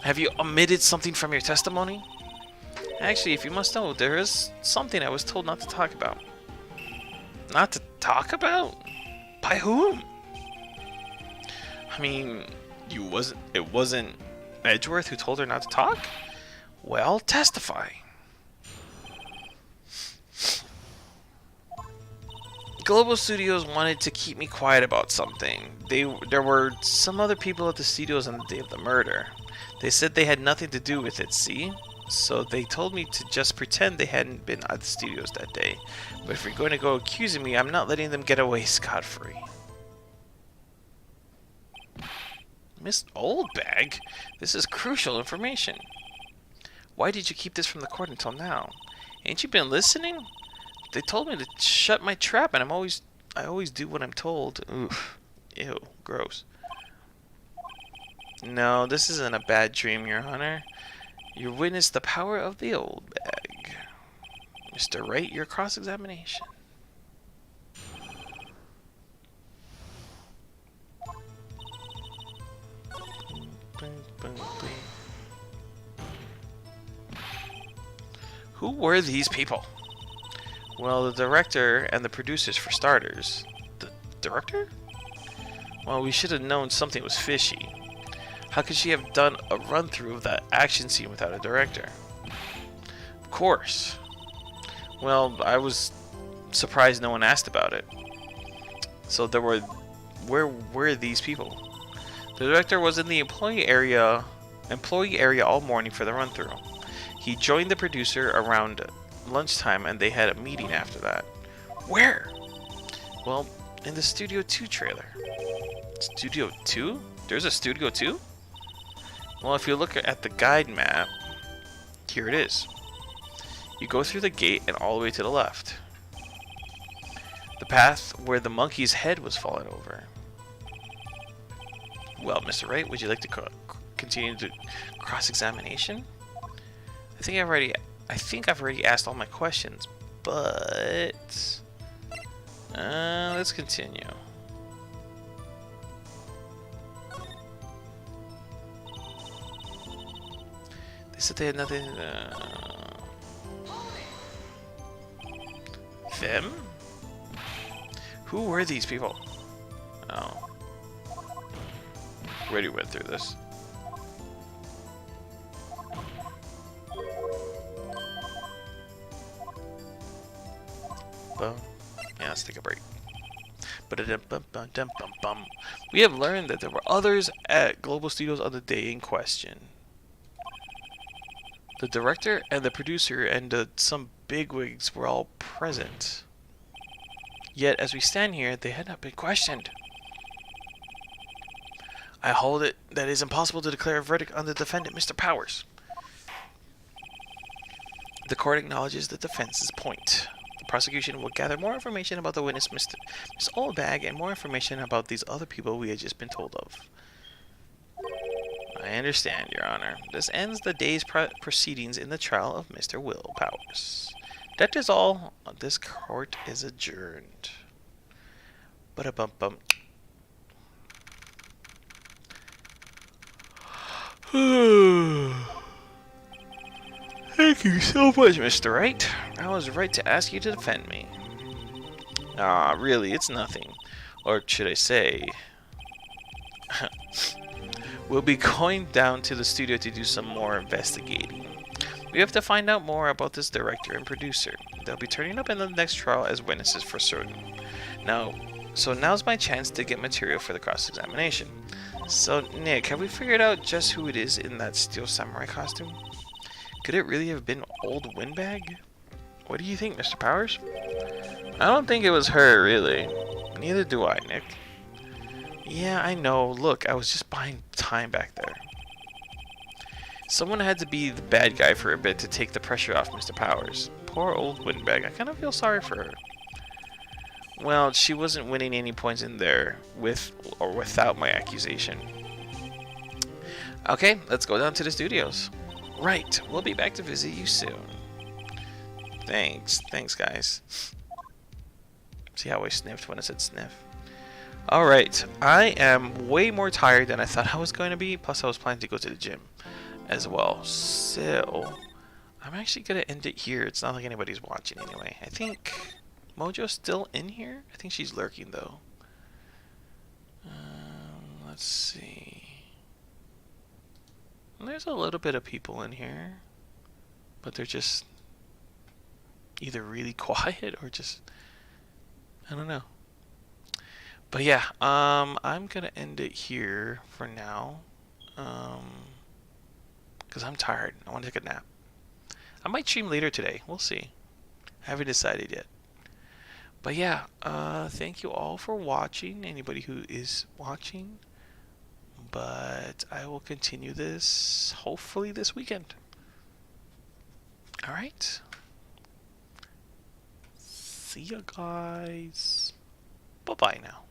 S1: Have you omitted something from your testimony? Actually, if you must know, there is something I was told not to talk about. Not to talk about? By whom? I mean, it wasn't Edgeworth who told her not to talk? Well, testify. Global Studios wanted to keep me quiet about something. There were some other people at the studios on the day of the murder. They said they had nothing to do with it, see? So they told me to just pretend they hadn't been at the studios that day. But if you're going to go accusing me, I'm not letting them get away scot-free. Miss Oldbag? This is crucial information. Why did you keep this from the court until now? Ain't you been listening? They told me to shut my trap, and I always do what I'm told. Oof. Ew. Gross. No, this isn't a bad dream, Your Honor. You witnessed the power of the old bag. Mr. Wright, your cross-examination. Who were these people? Well, the director and the producers for starters. The director? Well, we should have known something was fishy. How could she have done a run-through of that action scene without a director? Of course. Well, I was surprised no one asked about it. So where were these people? The director was in the employee area all morning for the run-through. He joined the producer around lunchtime, and they had a meeting after that. Where? Well, in the Studio 2 trailer. Studio 2? There's a Studio 2? Well, if you look at the guide map, here it is. You go through the gate and all the way to the left. The path where the monkey's head was fallen over. Well, Mr. Wright, would you like to continue the cross-examination? I think I've already asked all my questions, but let's continue. They said they had nothing. Them? Who were these people? Oh, we already went through this. Yeah, let's take a break. We have learned that there were others at Global Studios on the day in question. The director and the producer and some bigwigs were all present. Yet, as we stand here, they had not been questioned. I hold it that it is impossible to declare a verdict on the defendant, Mr. Powers. The court acknowledges the defense's point. The prosecution will gather more information about the witness, Miss Oldbag, and more information about these other people we had just been told of. I understand, Your Honor. This ends the day's proceedings in the trial of Mr. Will Powers. That is all. This court is adjourned. Ba-da-bum-bum. Thank you so much, Mr. Wright. I was right to ask you to defend me. Ah, really, it's nothing. Or should I say... We'll be going down to the studio to do some more investigating. We have to find out more about this director and producer. They'll be turning up in the next trial as witnesses for certain. Now's my chance to get material for the cross-examination. So, Nick, have we figured out just who it is in that steel samurai costume? Could it really have been old Windbag? What do you think, Mr. Powers? I don't think it was her, really. Neither do I, Nick. Yeah, I know. Look, I was just buying time back there. Someone had to be the bad guy for a bit to take the pressure off Mr. Powers. Poor old Windbag. I kind of feel sorry for her. Well, she wasn't winning any points in there with or without my accusation. Okay, let's go down to the studios. Right, we'll be back to visit you soon. Thanks, guys. See how I sniffed when I said sniff? Alright, I am way more tired than I thought I was going to be, plus I was planning to go to the gym as well. So, I'm actually going to end it here. It's not like anybody's watching anyway. I think Mojo's still in here? I think she's lurking though. Let's see. There's a little bit of people in here, but they're just either really quiet or just, I don't know. But yeah, I'm gonna end it here for now, because I'm tired. I want to take a nap. I might stream later today. We'll see. I haven't decided yet. But yeah, thank you all for watching. Anybody who is watching. But I will continue this hopefully this weekend. Alright. See ya, guys. Bye-bye now.